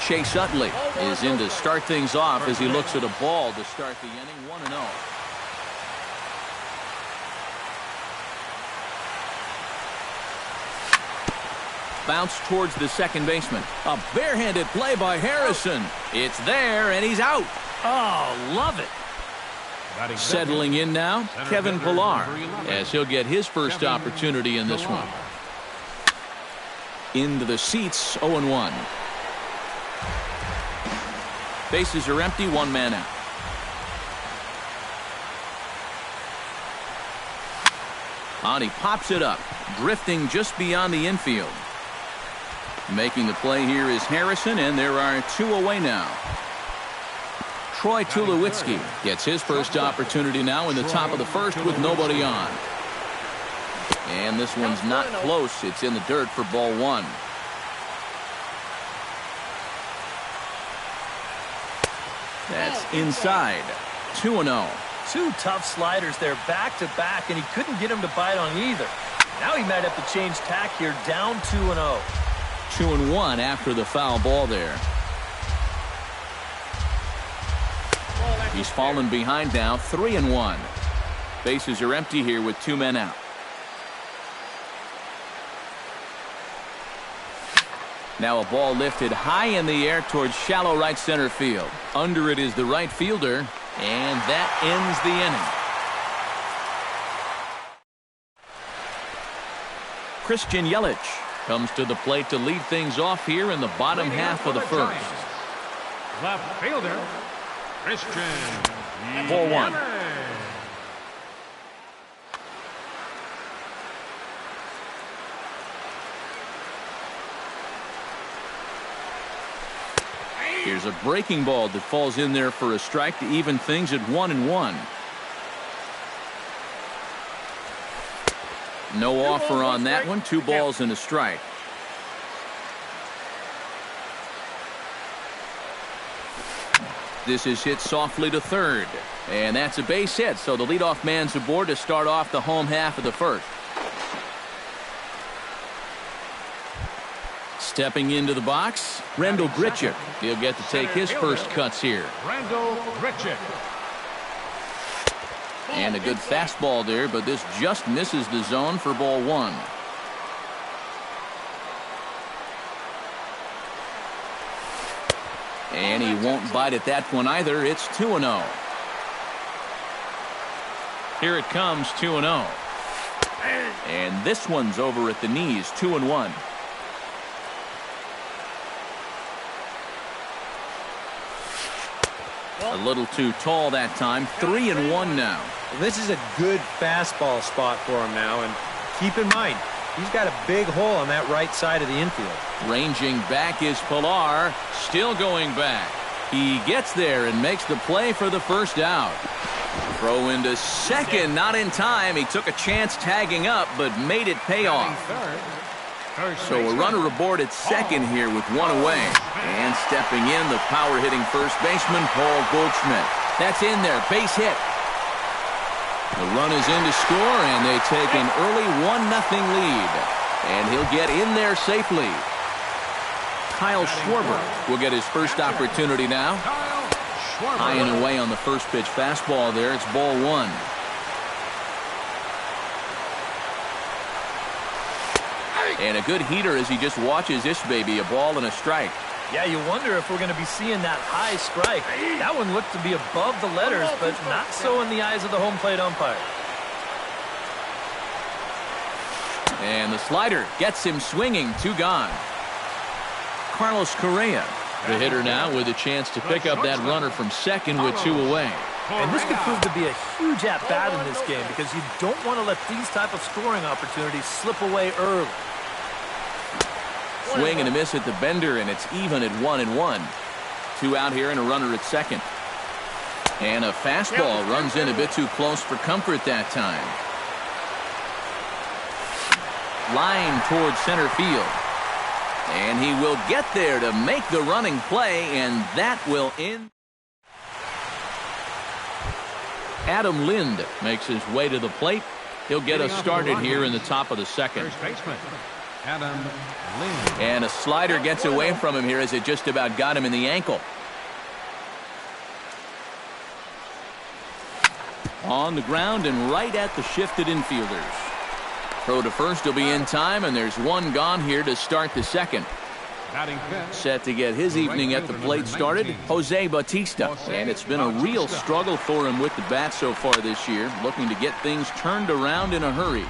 Chase Utley is in to start things off as he looks at a ball to start the inning, 1-0. Bounce towards the second baseman. A barehanded play by Harrison. It's there, and he's out. Oh, love it. Settling in now, Kevin Pillar, as he'll get his first opportunity in this one. Into the seats, 0-1. Bases are empty, one man out. And he pops it up, drifting just beyond the infield. Making the play here is Harrison, and there are two away now. Troy Tulowitzki gets his first opportunity now in the top of the first with nobody on. And this one's not close. It's in the dirt for ball one. That's inside. 2-0. Two tough sliders there back to back, and he couldn't get him to bite on either. Now he might have to change tack here, down 2-0. 2-1 after the foul ball there. He's fallen behind now, 3-1. Bases are empty here with two men out. Now a ball lifted high in the air towards shallow right center field. Under it is the right fielder, and that ends the inning. Christian Yelich comes to the plate to lead things off here in the bottom half of the first. Left fielder, Christian. 4-1. Here's a breaking ball that falls in there for a strike to even things at 1-1. No offer on that one. 2 balls and a strike. This is hit softly to third. And that's a base hit, so the leadoff man's aboard to start off the home half of the first. Stepping into the box, Rendell Grichuk. He'll get to take his first cuts here. Rendell Grichuk. And a good fastball there, but this just misses the zone for ball one. And he won't bite at that one either. It's 2-0. Here it comes, 2-0. And this one's over at the knees, 2-1. A little too tall that time. 3-1 now. Well, this is a good fastball spot for him now, and keep in mind, he's got a big hole on that right side of the infield. Ranging back is Pillar, still going back. He gets there and makes the play for the first out. Throw into second, not in time. He took a chance tagging up, but made it pay off. So a runner aboard at second here with one away. And stepping in, the power-hitting first baseman, Paul Goldschmidt. That's in there, base hit. The run is in to score, and they take an early 1-0 lead. And he'll get in there safely. Kyle Schwarber will get his first opportunity now. High and away on the first pitch fastball there. It's ball one. And a good heater as he just watches this baby, a ball and a strike. Yeah, you wonder if we're going to be seeing that high strike. That one looked to be above the letters, but not so in the eyes of the home plate umpire. And the slider gets him swinging, 2 gone. Carlos Correa, the hitter now with a chance to pick up that runner from second with 2 away. And this could prove to be a huge at-bat in this game because you don't want to let these type of scoring opportunities slip away early. Swing and a miss at the bender, and it's even at 1-1. 2 out here and a runner at second. And a fastball runs in a bit too close for comfort that time. Line towards center field. And he will get there to make the running play, and that will end. Adam Lind makes his way to the plate. He'll get us started here in the top of the second. First baseman, Adam Lind. And a slider gets away from him here as it just about got him in the ankle. On the ground and right at the shifted infielders. Throw to first will be in time, and there's one gone here to start the second. Set to get his evening at the plate started, Jose Bautista. And it's been a real struggle for him with the bat so far this year, looking to get things turned around in a hurry.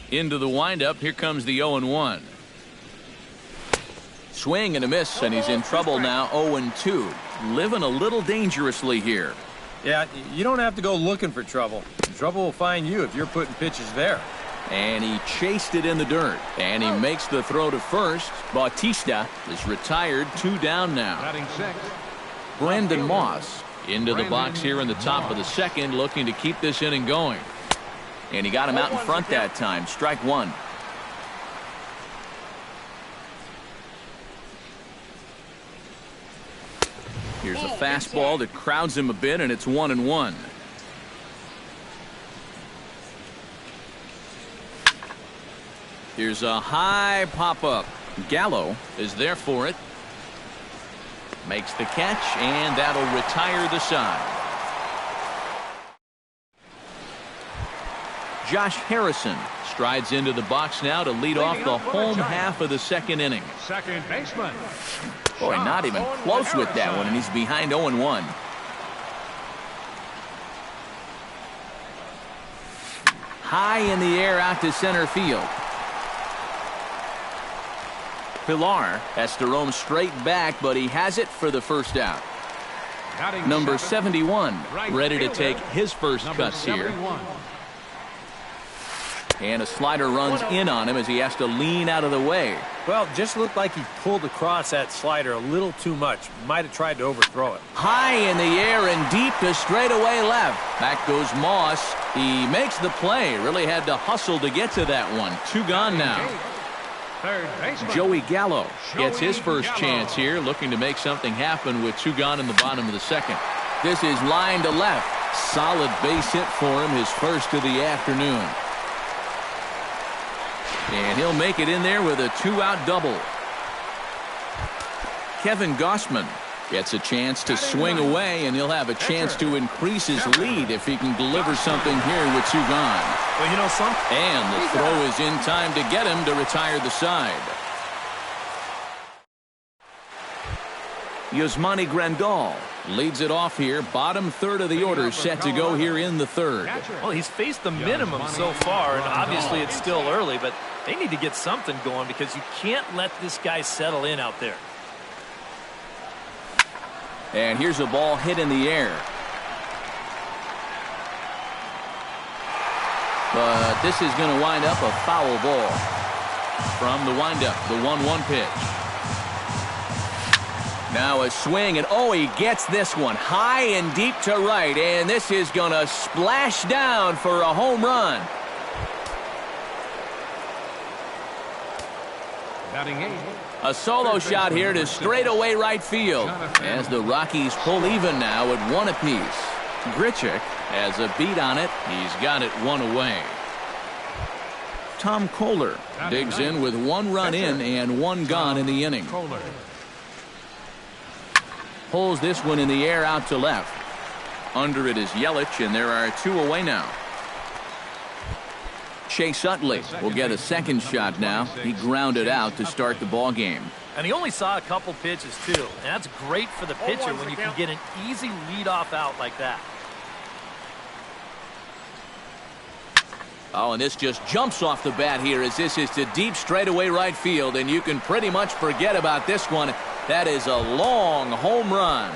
Into the windup, here comes the 0-1. Swing and a miss, and he's in trouble now, 0-2. Living a little dangerously here. Yeah, you don't have to go looking for trouble. Trouble will find you if you're putting pitches there. And he chased it in the dirt. And he makes the throw to first. Bautista is retired, 2 down now. Brandon Moss into the box here in the top of the second, looking to keep this inning going. And he got him out in front that time. Strike one. Here's a fastball that crowds him a bit, and it's 1-1. Here's a high pop-up. Gallo is there for it. Makes the catch, and that'll retire the side. Josh Harrison strides into the box now to lead off the home half of the second inning. Second baseman. Boy, not even close with that one, and he's behind 0-1. High in the air out to center field. Pilar has to roam straight back, but he has it for the first out. Number 71 ready to take his first cuts here. And a slider runs in on him as he has to lean out of the way. Well, just looked like he pulled across that slider a little too much. Might have tried to overthrow it. High in the air and deep to straightaway left. Back goes Moss. He makes the play. Really had to hustle to get to that one. 2 gone now. Joey Gallo gets his first chance here, looking to make something happen with 2 gone in the bottom of the second. This is line to left. Solid base hit for him, his first of the afternoon. And he'll make it in there with a 2-out double. Kevin Gossman gets a chance to swing away, and he'll have a chance to increase his lead if he can deliver something here with 2 gone. Well, you know something? And the throw is in time to get him to retire the side. Yasmani Grandal leads it off here. Bottom third of the order set to go here in the third. Well, he's faced the minimum so far, and obviously it's still early, but they need to get something going because you can't let this guy settle in out there. And here's a ball hit in the air. But this is going to wind up a foul ball. From the windup, the 1-1 pitch. Now a swing, and oh, he gets this one high and deep to right, and this is going to splash down for a home run. Batting 8. A solo shot here to straightaway right field as the Rockies pull even now at 1 apiece. Grichuk has a beat on it. He's got it 1 away. Tom Kohler digs in with 1 run in and 1 gone in the inning. Pulls this one in the air out to left. Under it is Yelich, and there are 2 away now. Chase Utley will get a second shot now. He grounded out to start the ball game. And he only saw a couple pitches, too. And that's great for the pitcher when you can get an easy leadoff out like that. Oh, and this just jumps off the bat here as this is to deep straightaway right field, and you can pretty much forget about this one. That is a long home run.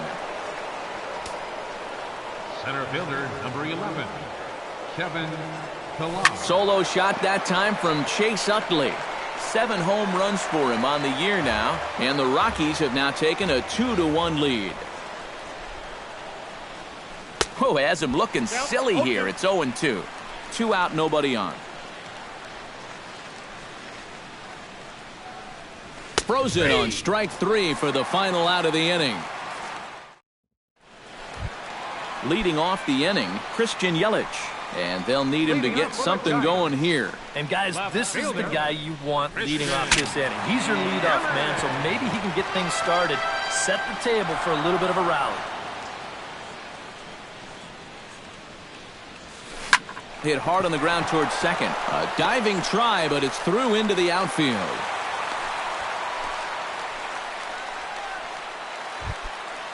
Center fielder, number 11, Kevin Pilar. Solo shot that time from Chase Utley. 7 home runs for him on the year now, and the Rockies have now taken a 2-1 lead. Oh, has him looking silly here. It's 0-2. 2 out, nobody on. Frozen on strike 3 for the final out of the inning. Leading off the inning, Christian Yelich. And they'll need him to get something going here. And guys, this is the guy you want leading off this inning. He's your leadoff man, so maybe he can get things started, set the table for a little bit of a rally. Hit hard on the ground towards second. A diving try, but it's through into the outfield.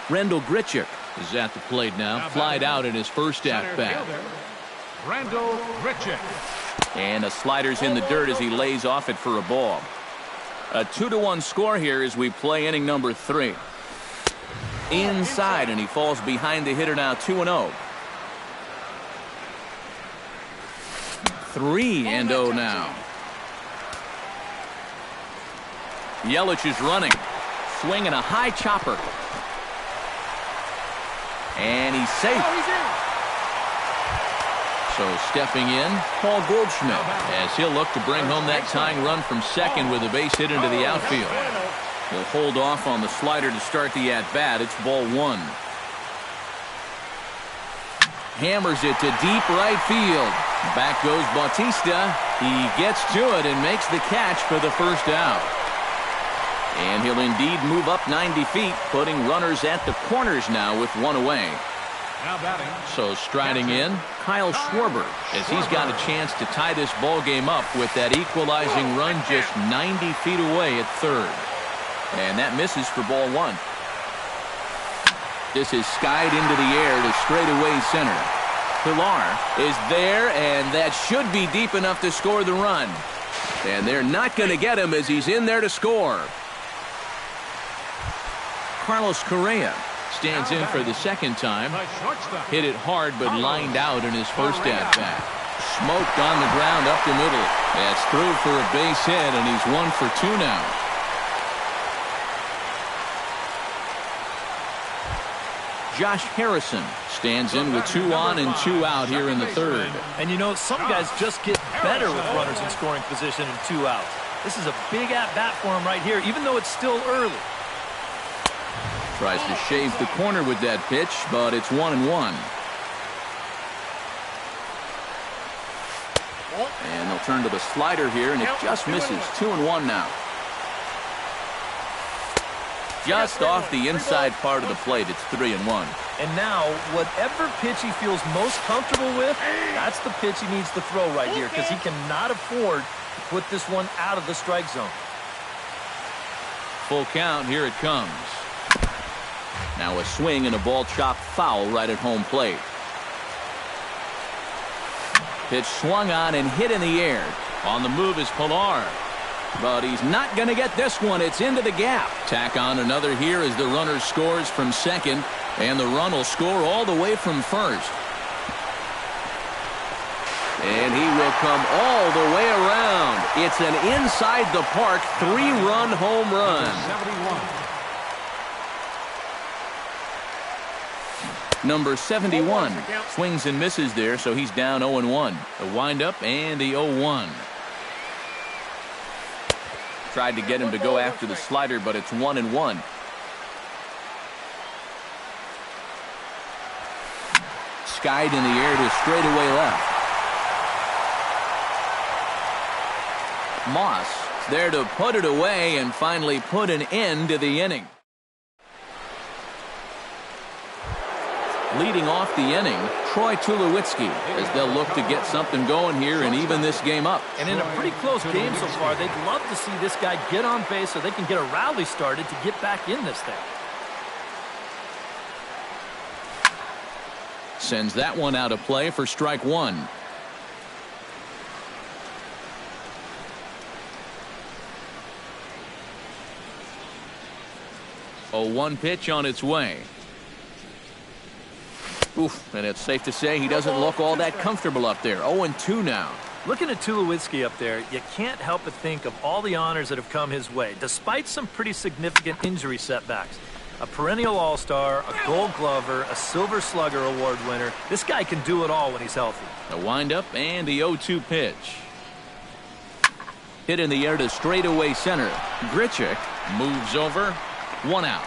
Rendell Grichuk is at the plate now. Flied out in his first at-bat. Rendell Grichuk. And a slider's in the dirt as he lays off it for a ball. A 2-1 score here as we play inning number 3. Inside, and he falls behind the hitter now, 2-0. 3-0 now. Yelich is running. Swinging a high chopper. And he's safe. So stepping in, Paul Goldschmidt, as he'll look to bring home that tying run from second with a base hit into the outfield. He'll hold off on the slider to start the at-bat. It's ball 1. Hammers it to deep right field. Back goes Bautista. He gets to it and makes the catch for the first out. And he'll indeed move up 90 feet, putting runners at the corners now with one away. So striding in, Kyle Schwarber, as he's got a chance to tie this ball game up with that equalizing run just 90 feet away at third. And that misses for ball 1. This is skied into the air to straightaway center. Pilar is there, and that should be deep enough to score the run. And they're not going to get him as he's in there to score. Carlos Correa stands in for the second time. Hit it hard, but lined out in his first at-bat. Smoked on the ground up the middle. That's through for a base hit, and he's 1 for 2 now. Josh Harrison stands in with 2 on and 2 out here in the third. And you know, some guys just get better with runners in scoring position and 2 outs. This is a big at-bat for him right here, even though it's still early. Tries to shave the corner with that pitch, but it's 1-1. And they'll turn to the slider here, and it just misses. 2-1 now. Just off the inside part of the plate, it's 3-1. And now, whatever pitch he feels most comfortable with, that's the pitch he needs to throw right here, because he cannot afford to put this one out of the strike zone. Full count, here it comes. Now a swing and a ball chopped foul right at home plate. Pitch swung on and hit in the air. On the move is Pilar. But he's not going to get this one. It's into the gap. Tack on another here as the runner scores from second. And the run will score all the way from first. And he will come all the way around. It's an inside the park 3-run home run. 71. Number 71 swings and misses there, so he's down 0-1. A windup and the 0-1. Tried to get him to go after the slider, but it's 1-1. Skied in the air to straightaway left. Moss there to put it away and finally put an end to the inning. Leading off the inning, Troy Tulowitzki, as they'll look to get something going here and even this game up. And in a pretty close game so far, they'd love to see this guy get on base so they can get a rally started to get back in this thing. Sends that one out of play for strike 1. A 1 pitch on its way. Oof, and it's safe to say he doesn't look all that comfortable up there. 0-2 now. Looking at Tulowitzki up there, you can't help but think of all the honors that have come his way, despite some pretty significant injury setbacks. A perennial all-star, a gold glover, a silver slugger award winner. This guy can do it all when he's healthy. A windup and the 0-2 pitch. Hit in the air to straightaway center. Grichuk Moves over. 1 out.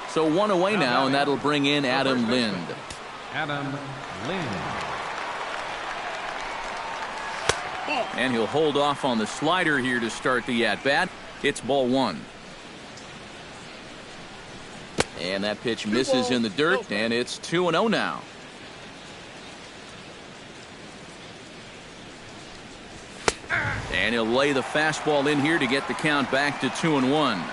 So 1 away now, and that'll bring in Adam Lind. Adam Lind. And he'll hold off on the slider here to start the at-bat. It's ball 1. And that pitch misses in the dirt, and it's 2-0 now. And he'll lay the fastball in here to get the count back to 2-1.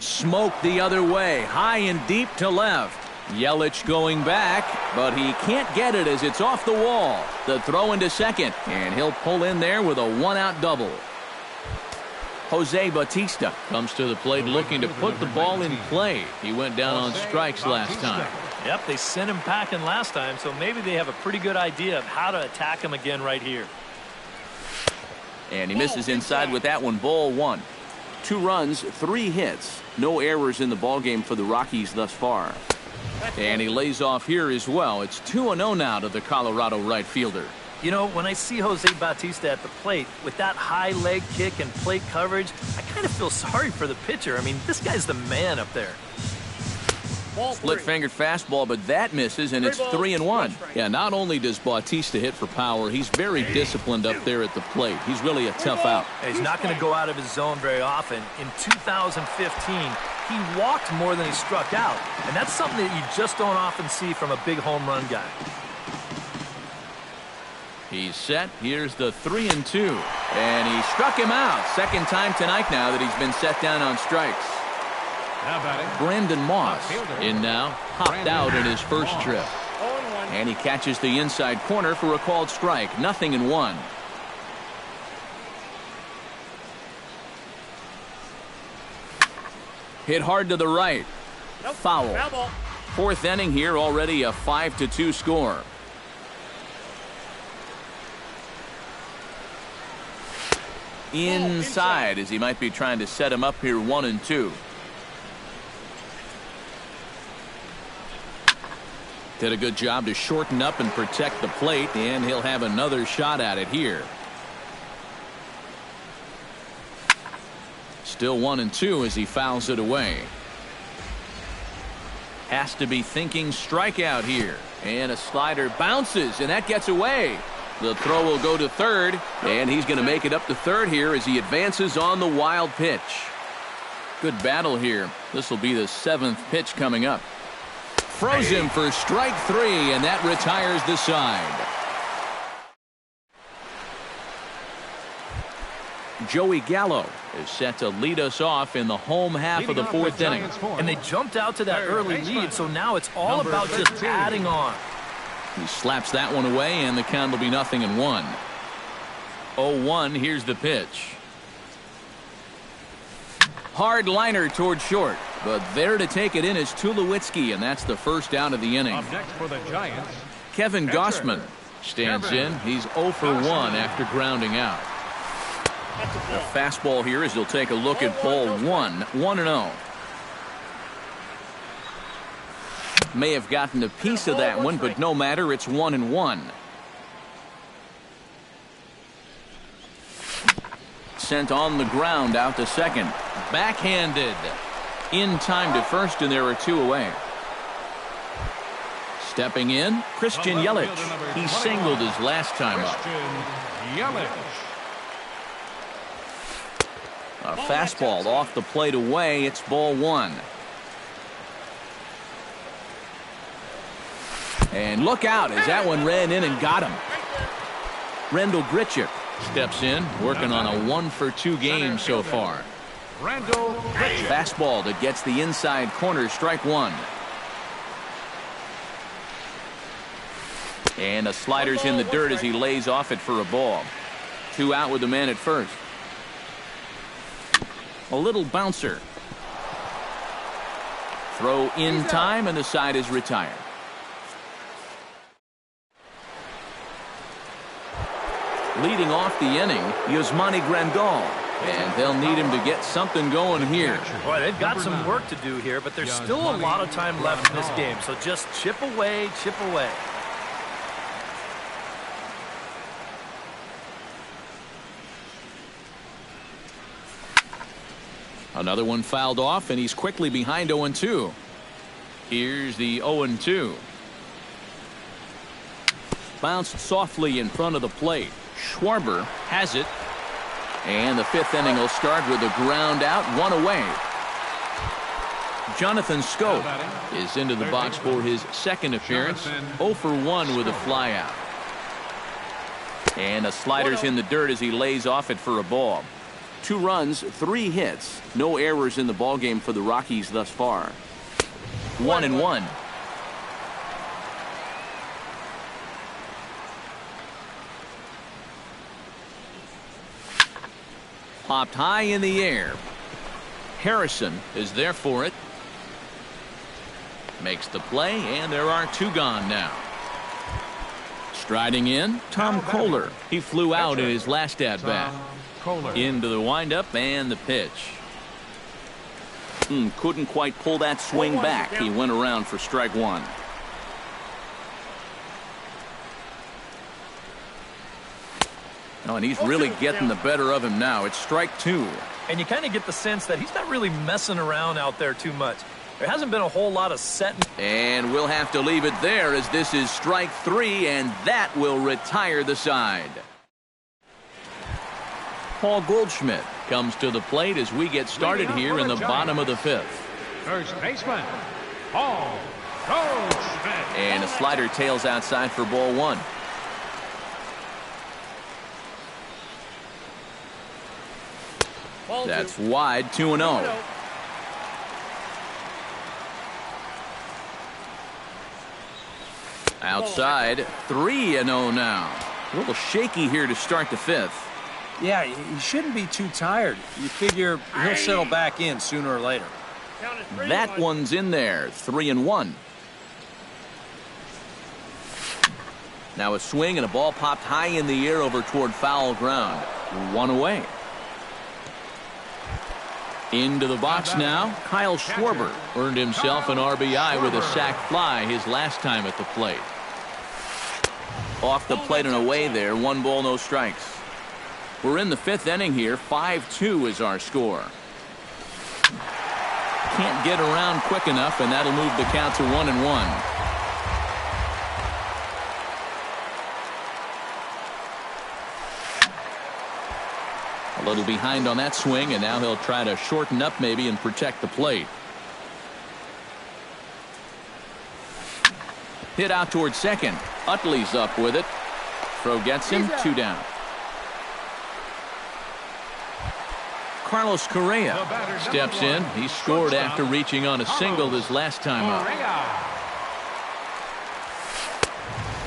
Smoke the other way, high and deep to left. Yelich going back, but he can't get it as it's off the wall. The throw into second, and he'll pull in there with a 1-out double. Jose Bautista comes to the plate looking to put the ball in play. He went down on strikes last time. Yep, they sent him packing last time, so maybe they have a pretty good idea of how to attack him again right here. And he misses inside with that one. Ball 1. 2 runs, 3 hits. No errors in the ballgame for the Rockies thus far. And he lays off here as well. It's 2-0 now to the Colorado right fielder. You know, when I see Jose Bautista at the plate with that high leg kick and plate coverage, I kind of feel sorry for the pitcher. I mean, this guy's the man up there. Split-fingered fastball, but that misses, and it's 3-1. Yeah, not only does Bautista hit for power, he's very disciplined up there at the plate. He's really a tough out. He's not going to go out of his zone very often. In 2015, he walked more than he struck out, and that's something that you just don't often see from a big home run guy. He's set. Here's the 3-2, and he struck him out. Second time tonight now that he's been set down on strikes. Brandon Moss in now, hopped out in his first trip. And he catches the inside corner for a called strike. 0-1. Hit hard to the right. Foul. 4th inning here, already a 5-2 score. Inside, as he might be trying to set him up here. 1-2. Did a good job to shorten up and protect the plate, and he'll have another shot at it here. Still 1-2 as he fouls it away. Has to be thinking strikeout here. And a slider bounces, and that gets away. The throw will go to third, and he's going to make it up to third here as he advances on the wild pitch. Good battle here. This will be the 7th pitch coming up. Throws him for strike 3, and that retires the side. Joey Gallo is set to lead us off in the home half of the 4th inning. And they jumped out to that early lead, so now it's all about just adding on. He slaps that one away, and the count will be 0-1. 0-1, here's the pitch. Hard liner toward short, but there to take it in is Tulowitzki, and that's the first out of the inning. Up next for the Giants, Kevin Gossman stands in. He's 0 for 1 after grounding out. The fastball here as he'll take a look at ball 1. 1-0. May have gotten a piece of that one, but no matter, it's 1-1. Sent on the ground out to second. Backhanded. In time to first, and there are 2 away. Stepping in, Christian Yelich. He singled his last time up. A fastball off the plate away. It's ball 1. And look out as that one ran in and got him. Rendell Grichuk steps in, working on a 1 for 2 game so far. Fastball that gets the inside corner, strike 1. And a slider's in the dirt as he lays off it for a ball. 2 out with the man at first. A little bouncer. Throw in time, and the side is retired. Leading off the inning, Yasmani Grandal. And they'll need him to get something going here. Boy, they've got some work to do here, but there's still a lot of time left in this game. So just chip away, chip away. Another one fouled off, and he's quickly behind 0-2. Here's the 0-2. Bounced softly in front of the plate. Schwarber has it. And the fifth inning will start with a ground out, one away. Jonathan Scope is into the box for his second appearance. 0 for 1 with a flyout. And a slider's in the dirt as he lays off it for a ball. 2 runs, 3 hits. No errors in the ballgame for the Rockies thus far. 1-1. Popped high in the air. Harrison is there for it. Makes the play, and there are 2 gone now. Striding in, Tom Kohler. He flew out in his last at-bat. Into the windup and the pitch. Couldn't quite pull that swing back. He went around for strike 1. Oh, and he's really getting the better of him now. It's strike 2. And you kind of get the sense that he's not really messing around out there too much. There hasn't been a whole lot of setting. And we'll have to leave it there as this is strike 3, and that will retire the side. Paul Goldschmidt comes to the plate as we get started here in the bottom of the 5th. First baseman, Paul Goldschmidt. And a slider tails outside for ball 1. That's wide, 2-0. Outside, 3-0 now. A little shaky here to start the 5th. Yeah, he shouldn't be too tired. You figure he'll settle back in sooner or later. That one's in there, 3-1. Now a swing and a ball popped high in the air over toward foul ground. 1 away. Into the box now, Kyle Schwarber earned himself an RBI with a sac fly his last time at the plate. Off the plate and away there, 1 ball, no strikes. We're in the 5th inning here. 5-2 is our score. Can't get around quick enough, and that'll move the count to 1-1. A little behind on that swing, and now he'll try to shorten up maybe and protect the plate. Hit out towards second. Utley's up with it. Throw gets him, 2 down. Carlos Correa steps in. He scored after reaching on a single his last time up.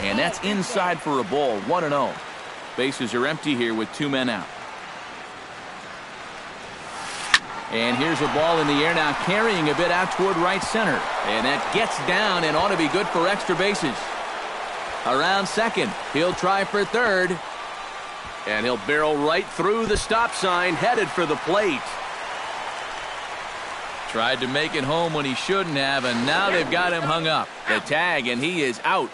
And that's inside for a ball, 1-0. Bases are empty here with 2 men out. And here's a ball in the air now, carrying a bit out toward right center. And that gets down and ought to be good for extra bases. Around second, he'll try for third. And he'll barrel right through the stop sign, headed for the plate. Tried to make it home when he shouldn't have, and now they've got him hung up. The tag, and he is out.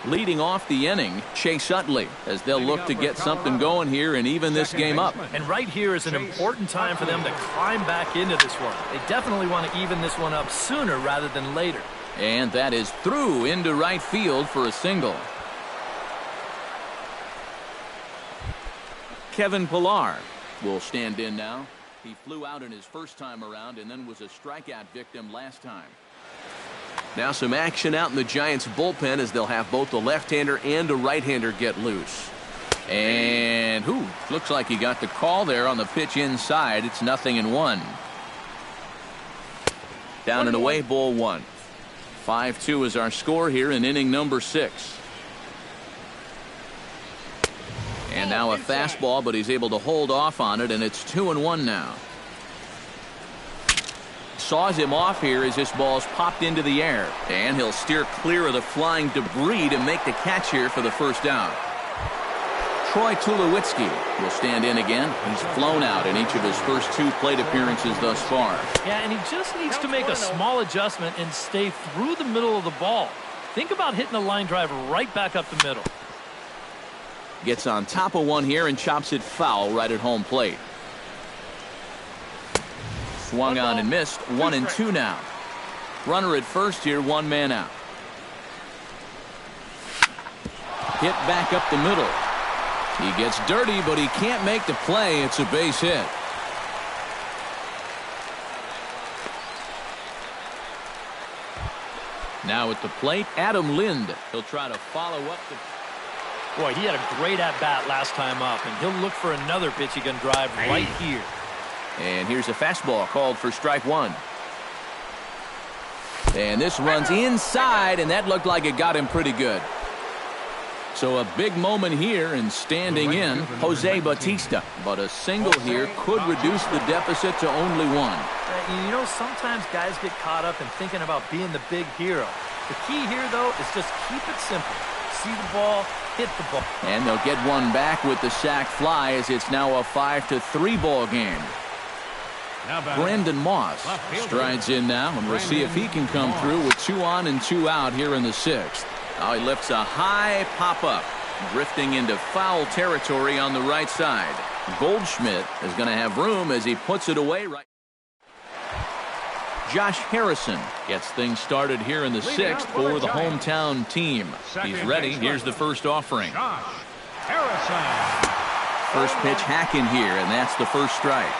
Leading off the inning, Chase Utley, as they'll look to get something going here and even this game up. And right here is an important time for them to climb back into this one. They definitely want to even this one up sooner rather than later. And that is through into right field for a single. Kevin Pillar will stand in now. He flew out in his first time around and then was a strikeout victim last time. Now some action out in the Giants bullpen as they'll have both the left-hander and a right-hander get loose. And looks like he got the call there on the pitch inside. It's 0-1. Down and away, ball 1. 5-2 is our score here in inning number 6. And now a fastball, but he's able to hold off on it, and it's 2-1 now. Saws him off here as this ball's popped into the air, and he'll steer clear of the flying debris to make the catch here for the first down. Troy Tulowitzki will stand in again. He's flown out in each of his first 2 plate appearances thus far. Yeah, and he just needs to make a small adjustment and stay through the middle of the ball. Think about hitting a line drive right back up the middle. Gets on top of one here and chops it foul right at home plate. Swung on and missed. 1-2 now. Runner at first here, 1 man out. Hit back up the middle. He gets dirty, but he can't make the play. It's a base hit. Now at the plate, Adam Lind. He'll try to follow up the... Boy, he had a great at-bat last time up, and he'll look for another pitch he can drive right here. And here's a fastball called for strike 1. And this runs inside, and that looked like it got him pretty good. So a big moment here, and standing in, Jose Bautista. But a single here could reduce the deficit to only 1. You know, sometimes guys get caught up in thinking about being the big hero. The key here, though, is just keep it simple. See the ball, hit the ball. And they'll get one back with the sac fly, as it's now a 5-3 ball game. Brandon Moss strides in now, and we'll see if he can come through with 2 on and 2 out here in the 6th. Now he lifts a high pop-up, drifting into foul territory on the right side. Goldschmidt is going to have room as he puts it away right. Josh Harrison gets things started here in the 6th for the hometown team. He's ready. Here's the first offering. First pitch hacking here, and that's the first strike.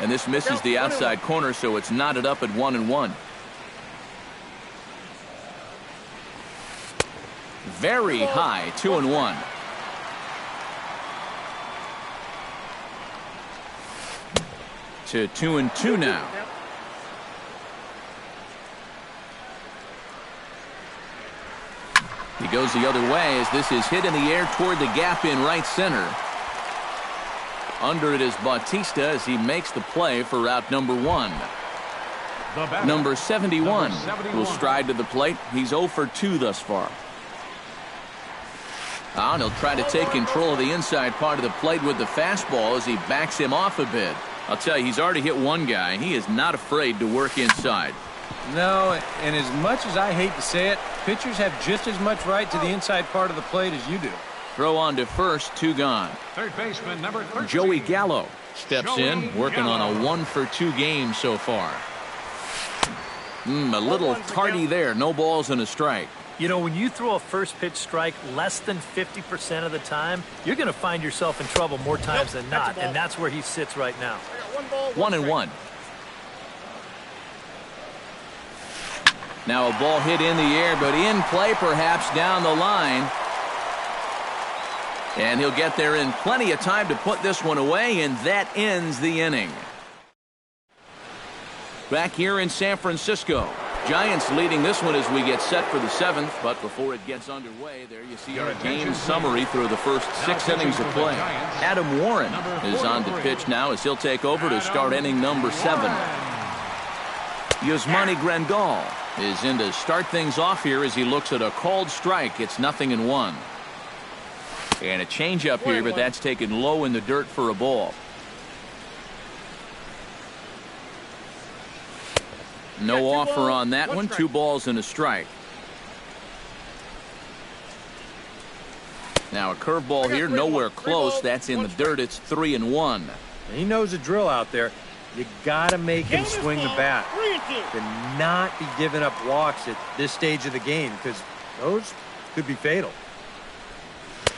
And this misses the outside corner, so it's knotted up at 1-1. Very high, 2-1. To 2-2 now. He goes the other way as this is hit in the air toward the gap in right center. Under it is Bautista as he makes the play for route number 1. Number 71 will stride to the plate. He's 0 for 2 thus far. And he'll try to take control of the inside part of the plate with the fastball as he backs him off a bit. I'll tell you, he's already hit one guy. He is not afraid to work inside. No, and as much as I hate to say it, pitchers have just as much right to the inside part of the plate as you do. Throw on to first, 2 gone. Third baseman, number 13. Joey Gallo steps in, working on a 1 for 2 game so far. A little tardy there. No balls and a strike. You know, when you throw a first pitch strike less than 50% of the time, you're going to find yourself in trouble more times than not, and that's where he sits right now. 1-1. Now a ball hit in the air, but in play perhaps down the line. And he'll get there in plenty of time to put this one away, and that ends the inning. Back here in San Francisco, Giants leading this one as we get set for the 7th. But before it gets underway, there you see our game summary through the first 6 innings of play. Adam Warren is on to pitch now as he'll take over to start inning number 7. Yasmani Grandal is in to start things off here as he looks at a called strike. It's 0-1. And a changeup here, but that's taken low in the dirt for a ball. No offer on that one. 2 balls and a strike. Now a curveball here, nowhere close. That's in the dirt. It's 3-1. He knows the drill out there. You got to make him swing the bat. To not be giving up walks at this stage of the game, because those could be fatal.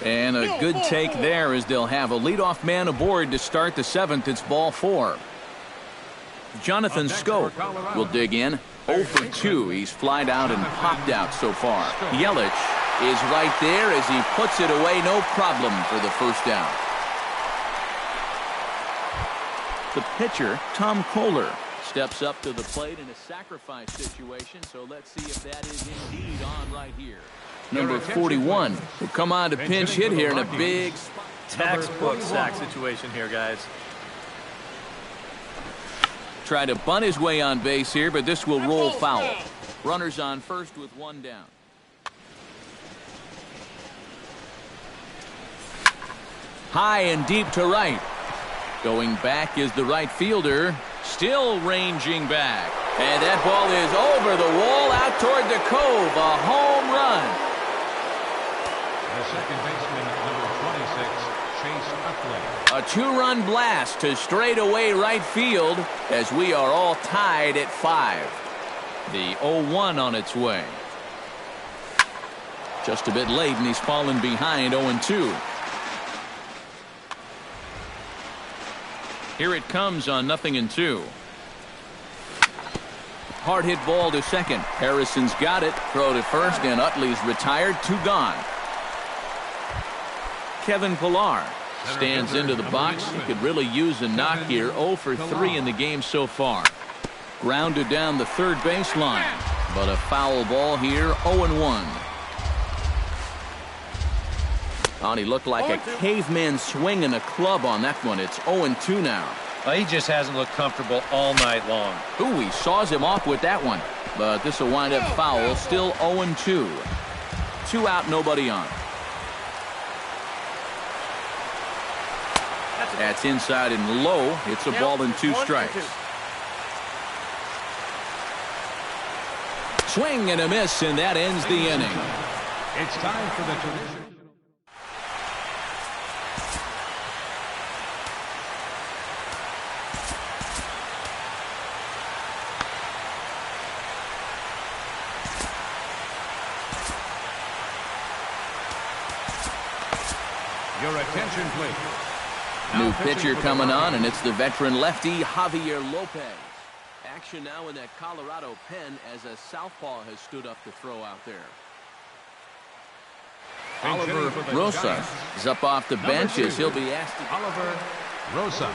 And a good take there as they'll have a leadoff man aboard to start the 7th. It's ball 4. Jonathan Scope will dig in. 0 for 2. He's flied out and popped out so far. Yelich is right there as he puts it away. No problem for the first down. The pitcher, Tom Kohler, steps up to the plate in a sacrifice situation. So let's see if that is indeed on right here. Number 41 will come on to pinch hit here in a big spot. Textbook sack situation here, guys. Try to bunt his way on base here, but this will roll foul. Runners on first with one down. High and deep to right. Going back is the right fielder. Still ranging back. And that ball is over the wall out toward the cove. A home run. The second baseman, number 26, Chase Utley. A two-run blast to straightaway right field as we are all tied at 5. The 0-1 on its way. Just a bit late, and he's fallen behind 0-2. Here it comes on 0-2. Hard hit ball to second. Harrison's got it. Throw to first, and Utley's retired. 2 gone. Kevin Pillar stands into the box. He could really use a knock here. 0 for 3 in the game so far. Grounded down the third baseline, but a foul ball here. 0-1. Oh, he looked like a caveman swinging a club on that one. It's 0-2 now. He just hasn't looked comfortable all night long. Ooh, he saws him off with that one. But this will wind up foul. Still 0-2. 2 out, nobody on. That's inside and low. It's a ball and 2 strikes. Swing and a miss, and that ends the inning. It's time for the tradition. Your attention, please. New pitcher coming on, and it's the veteran lefty, Javier Lopez. Action now in that Colorado pen as a southpaw has stood up to throw out there. Oliver Rosas is up off the bench as he'll be asked to... Oliver Rosas.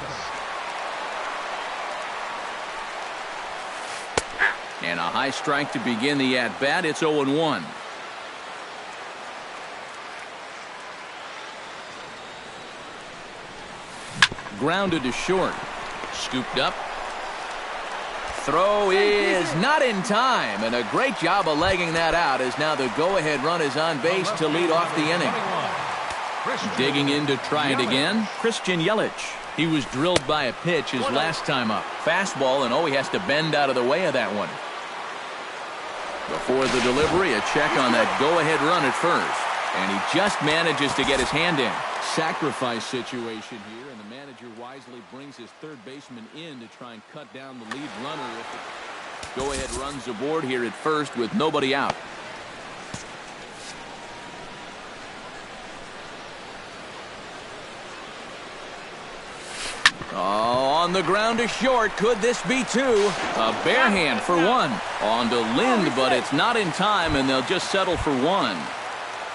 And a high strike to begin the at-bat. It's 0-1. Grounded to short. Scooped up. Throw is not in time, and a great job of legging that out as now the go-ahead run is on base to lead off the inning. Digging in to try it again, Christian Yelich. He was drilled by a pitch his last time up. Fastball, and he has to bend out of the way of that one. Before the delivery, a check on that go-ahead run at first. And he just manages to get his hand in. Sacrifice situation here, and the manager wisely brings his third baseman in to try and cut down the lead runner. Go-ahead runs aboard here at first with nobody out. On the ground to short. Could this be 2? A bare hand for 1. On to Lind, but it's not in time, and they'll just settle for 1.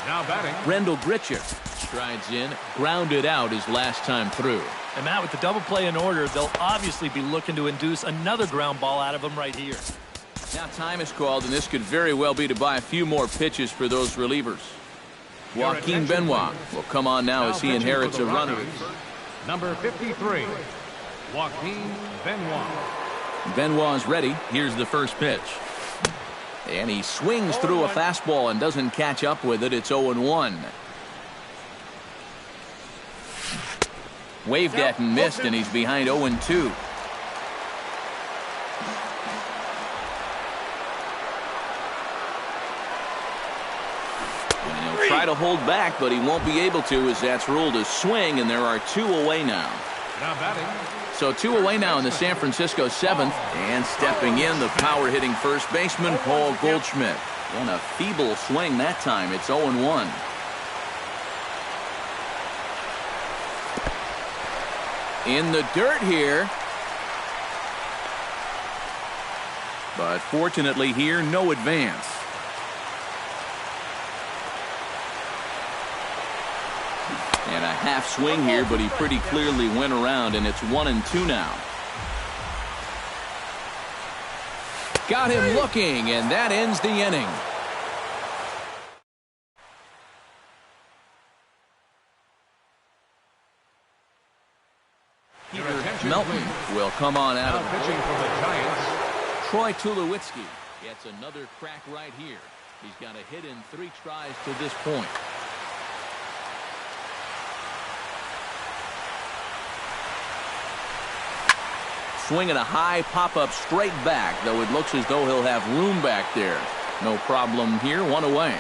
Now batting, Rendell Gritcher strides in, grounded out his last time through. And Matt, with the double play in order, they'll obviously be looking to induce another ground ball out of him right here. Now time is called, and this could very well be to buy a few more pitches for those relievers. Joaquin Benoit will come on now as he inherits a runner. Number 53, Joaquin Benoit. Benoit's ready. Here's the first pitch. And he swings through a fastball and doesn't catch up with it. It's 0-1. Waved at and missed, and he's behind 0-2. And he'll try to hold back, but he won't be able to as that's ruled a swing, and there are 2 away now. Now batting. So 2 away now in the San Francisco 7th. And stepping in, the power-hitting first baseman, Paul Goldschmidt. And a feeble swing that time. It's 0-1. In the dirt here. But fortunately here, no advance. And a half swing here, but he pretty clearly went around, and it's 1-2 now. Got him looking, and that ends the inning. Melton will come on out of the pitching for the Giants, Troy Tulowitzki Gets another crack right here. He's got a hit in 3 tries to this point. Swinging a high pop-up straight back, though it looks as though he'll have room back there. No problem here, 1 away.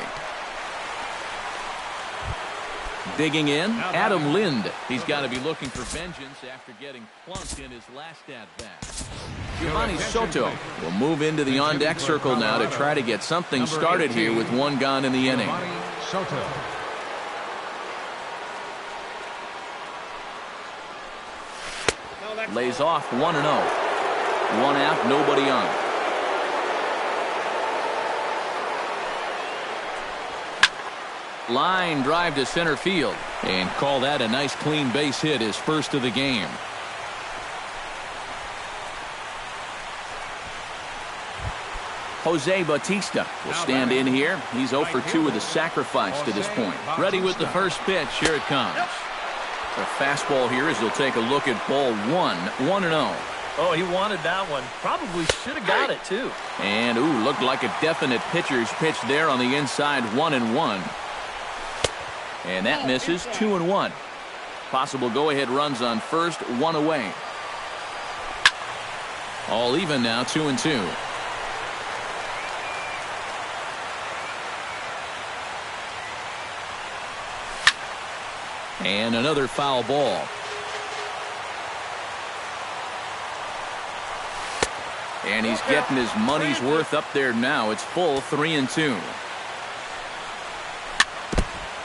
Digging in, Adam Lind. He's got to be looking for vengeance after getting plunked in his last at-bat. Giovanni Soto will move into the on-deck circle now to try to get something started here with 1 gone in the inning. Soto. Lays off 1-0. 1 out, nobody on. Line drive to center field. And call that a nice clean base hit, his first of the game. Jose Bautista will stand in here. He's 0 for 2 with a sacrifice to this point. Ready with the first pitch. Here it comes. The fastball here as he'll take a look at ball 1. 1-0. Oh, he wanted that one. Probably should have got it, too. And, looked like a definite pitcher's pitch there on the inside. 1-1. And that misses. 2-1. Possible go-ahead runs on first. 1 away. All even now. 2-2. And another foul ball. And he's getting his money's worth up there now. It's full. 3-2.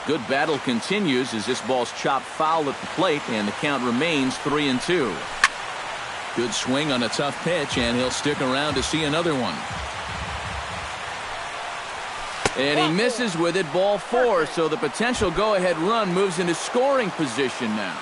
Good battle continues as this ball's chopped foul at the plate, and the count remains 3-2. Good swing on a tough pitch, and he'll stick around to see another one. And he misses with it, ball 4, so the potential go-ahead run moves into scoring position now.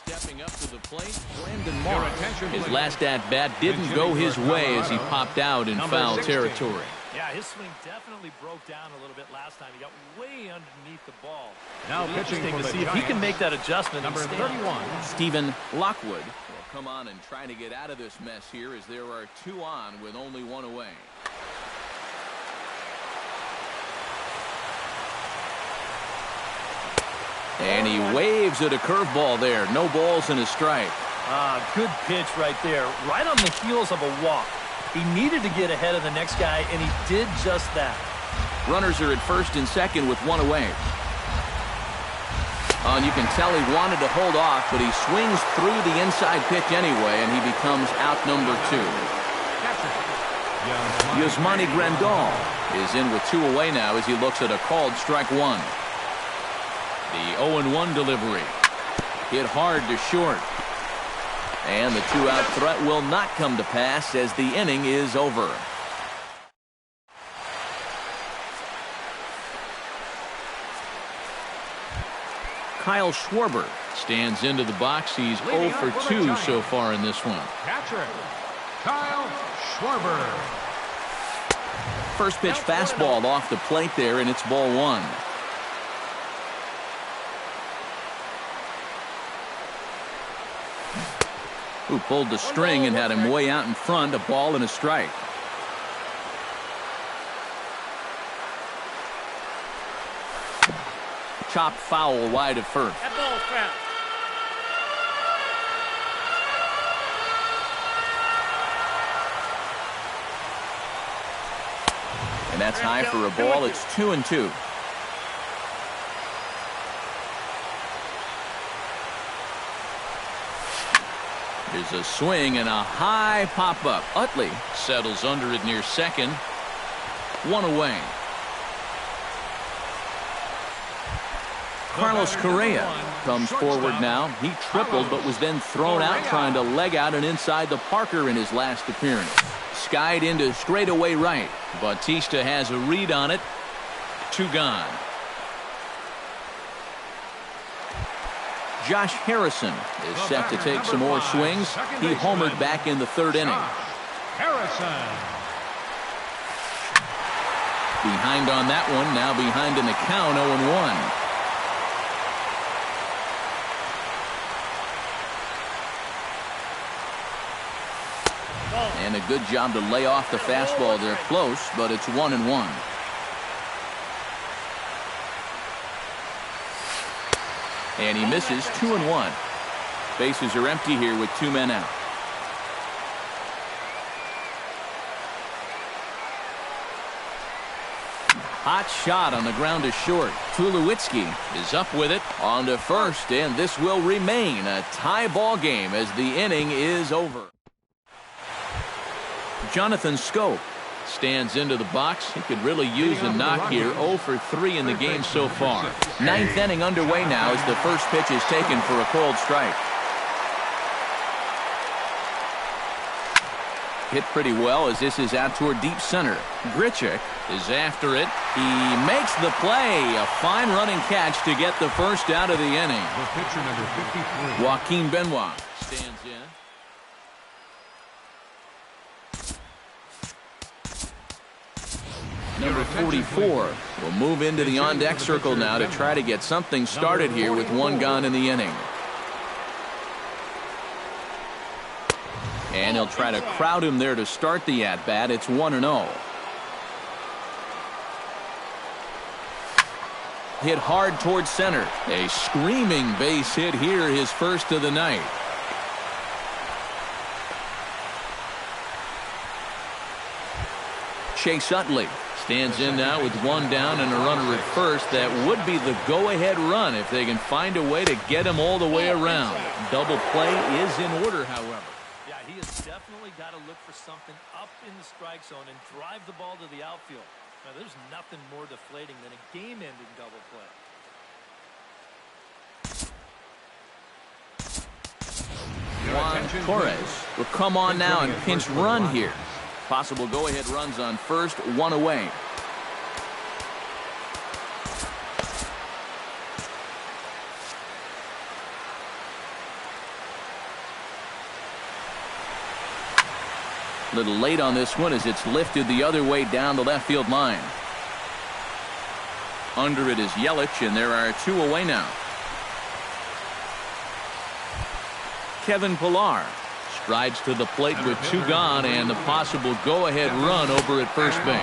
Stepping up to the plate, Brandon Morris. His last at-bat didn't go his way as he popped out in foul territory. Yeah, his swing definitely broke down a little bit last time. He got way underneath the ball. Now pitching to for see the if he can Giants, make that adjustment. number 31. Stephen Lockwood will come on and try to get out of this mess here as there are 2 on with only 1 away. And he waves at a curveball there. No balls and a strike. Good pitch right there. Right on the heels of a walk. He needed to get ahead of the next guy, and he did just that. Runners are at first and second with 1 away. And you can tell he wanted to hold off, but he swings through the inside pitch anyway, and he becomes out number 2. Yasmani Grandal is in with 2 away now as he looks at a called strike 1. The 0-1 delivery. Hit hard to short. And the 2-out threat will not come to pass as the inning is over. Kyle Schwarber stands into the box. He's 0 for 2 so far in this one. Catcher, Kyle Schwarber. First pitch fastball off the plate there, and it's ball 1. Who pulled the string and had him way out in front, a ball and a strike. Chopped foul wide of first. That ball's foul. And that's high for a ball. It's 2-2. There's a swing and a high pop-up. Utley settles under it near second. 1 away. Carlos Correa comes forward now. He tripled but was then thrown out trying to leg out and inside the Parker in his last appearance. Skied into straightaway right. Bautista has a read on it. 2 gone. Josh Harrison is set to take some more swings. He homered back in the 3rd inning. Harrison. Behind on that one, now behind in the count, 0-1. And a a good job to lay off the fastball. They're close, but it's 1-1. And he misses 2-1. Bases are empty here with 2 men out. Hot shot on the ground to short. Tulowitzki is up with it on to first, and this will remain a tie ball game as the inning is over. Jonathan Scope stands into the box. He could really use a knock here. 0 for 3 in the game so far. 9th inning underway now as the first pitch is taken for a called strike. Hit pretty well as this is out toward deep center. Grichuk is after it. He makes the play. A fine running catch to get the first out of the inning. The pitcher, number 53. Joaquin Benoit stands in. Number 44 will move into the on-deck circle now to try to get something started here with 1 gone in the inning. And he'll try to crowd him there to start the at-bat. It's 1-0. Hit hard towards center. A screaming base hit here, his first of the night. Chase Utley stands in now with 1 down and a runner at first. That would be the go-ahead run if they can find a way to get him all the way around. Double play is in order, however. Yeah, he has definitely got to look for something up in the strike zone and drive the ball to the outfield. Now, there's nothing more deflating than a game-ending double play. Juan Torres will come on now and pinch run here. Possible go-ahead runs on first, 1 away. A little late on this one as it's lifted the other way down the left field line. Under it is Yelich, and there are 2 away now. Kevin Pillar strides to the plate with 2 gone and the possible go-ahead run over at first base.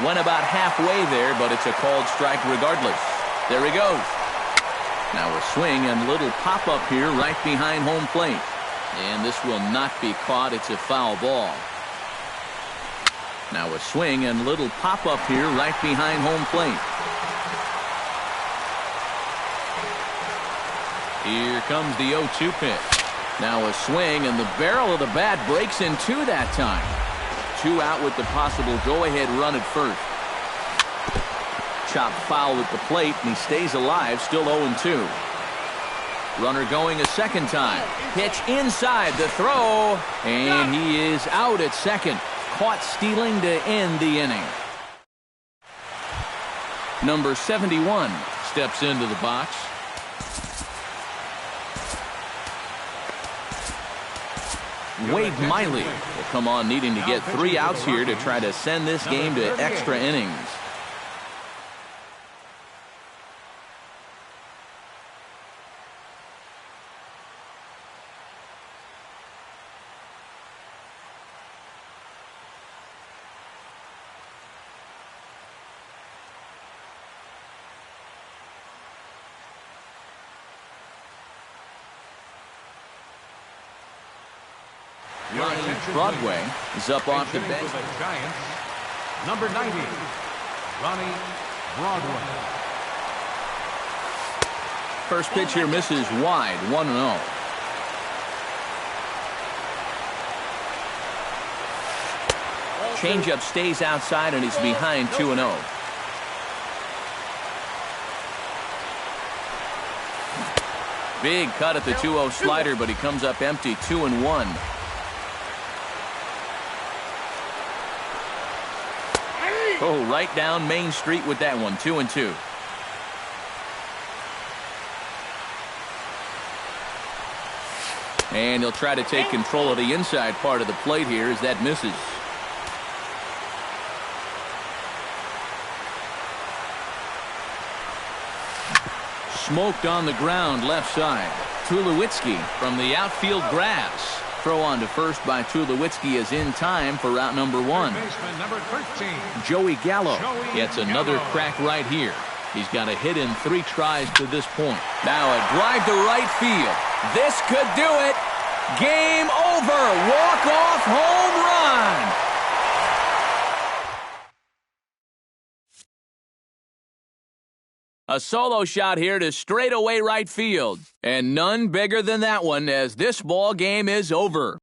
Went about halfway there, but it's a called strike regardless. There he goes. Now a swing and little pop-up here right behind home plate. And this will not be caught. It's a foul ball. Now a swing and little pop-up here right behind home plate. Here comes the 0-2 pitch. Now a swing, and the barrel of the bat breaks in 2 that time. 2 out with the possible go-ahead run at first. Chopped foul at the plate, and he stays alive, still 0-2. Runner going a second time. Pitch inside, the throw, and he is out at second. Caught stealing to end the inning. Number 71 steps into the box. Wade Miley will come on needing to get 3 outs here to try to send this game to extra innings. Broadway is up off the bench. For the Giants, number 90, Ronnie Broadway. First pitch here misses wide, 1-0. Changeup stays outside and he's behind 2-0. Big cut at the 2-0 slider, but he comes up empty, 2-1. Oh, right down Main Street with that one, 2-2. And he'll try to take control of the inside part of the plate here as that misses. Smoked on the ground left side. Tulowitzki from the outfield grass. throw on to first by Tulowitzki is in time for route number 1. Baseman number 13. Joey Gallo Joey gets another Gallo. crack right here. He's got a hit in 3 tries to this point. Now a drive to right field. This could do it. Game over. Walk-off home run. A solo shot here to straightaway right field. And none bigger than that one as this ball game is over.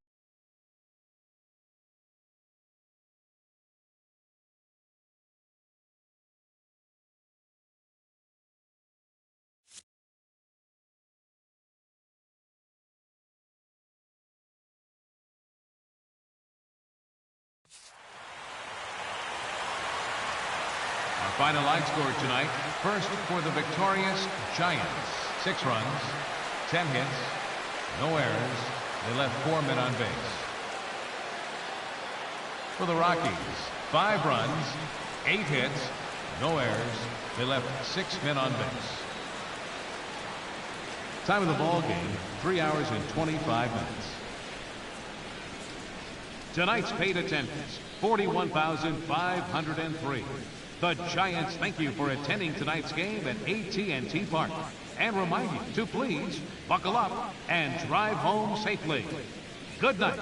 Our final line score tonight. First for the victorious Giants. 6 runs, 10 hits, no errors. They left 4 men on base. For the Rockies, 5 runs, 8 hits, no errors. They left 6 men on base. Time of the ball game, 3 hours and 25 minutes. Tonight's paid attendance, 41,503. The Giants thank you for attending tonight's game at AT&T Park and remind you to please buckle up and drive home safely. Good night.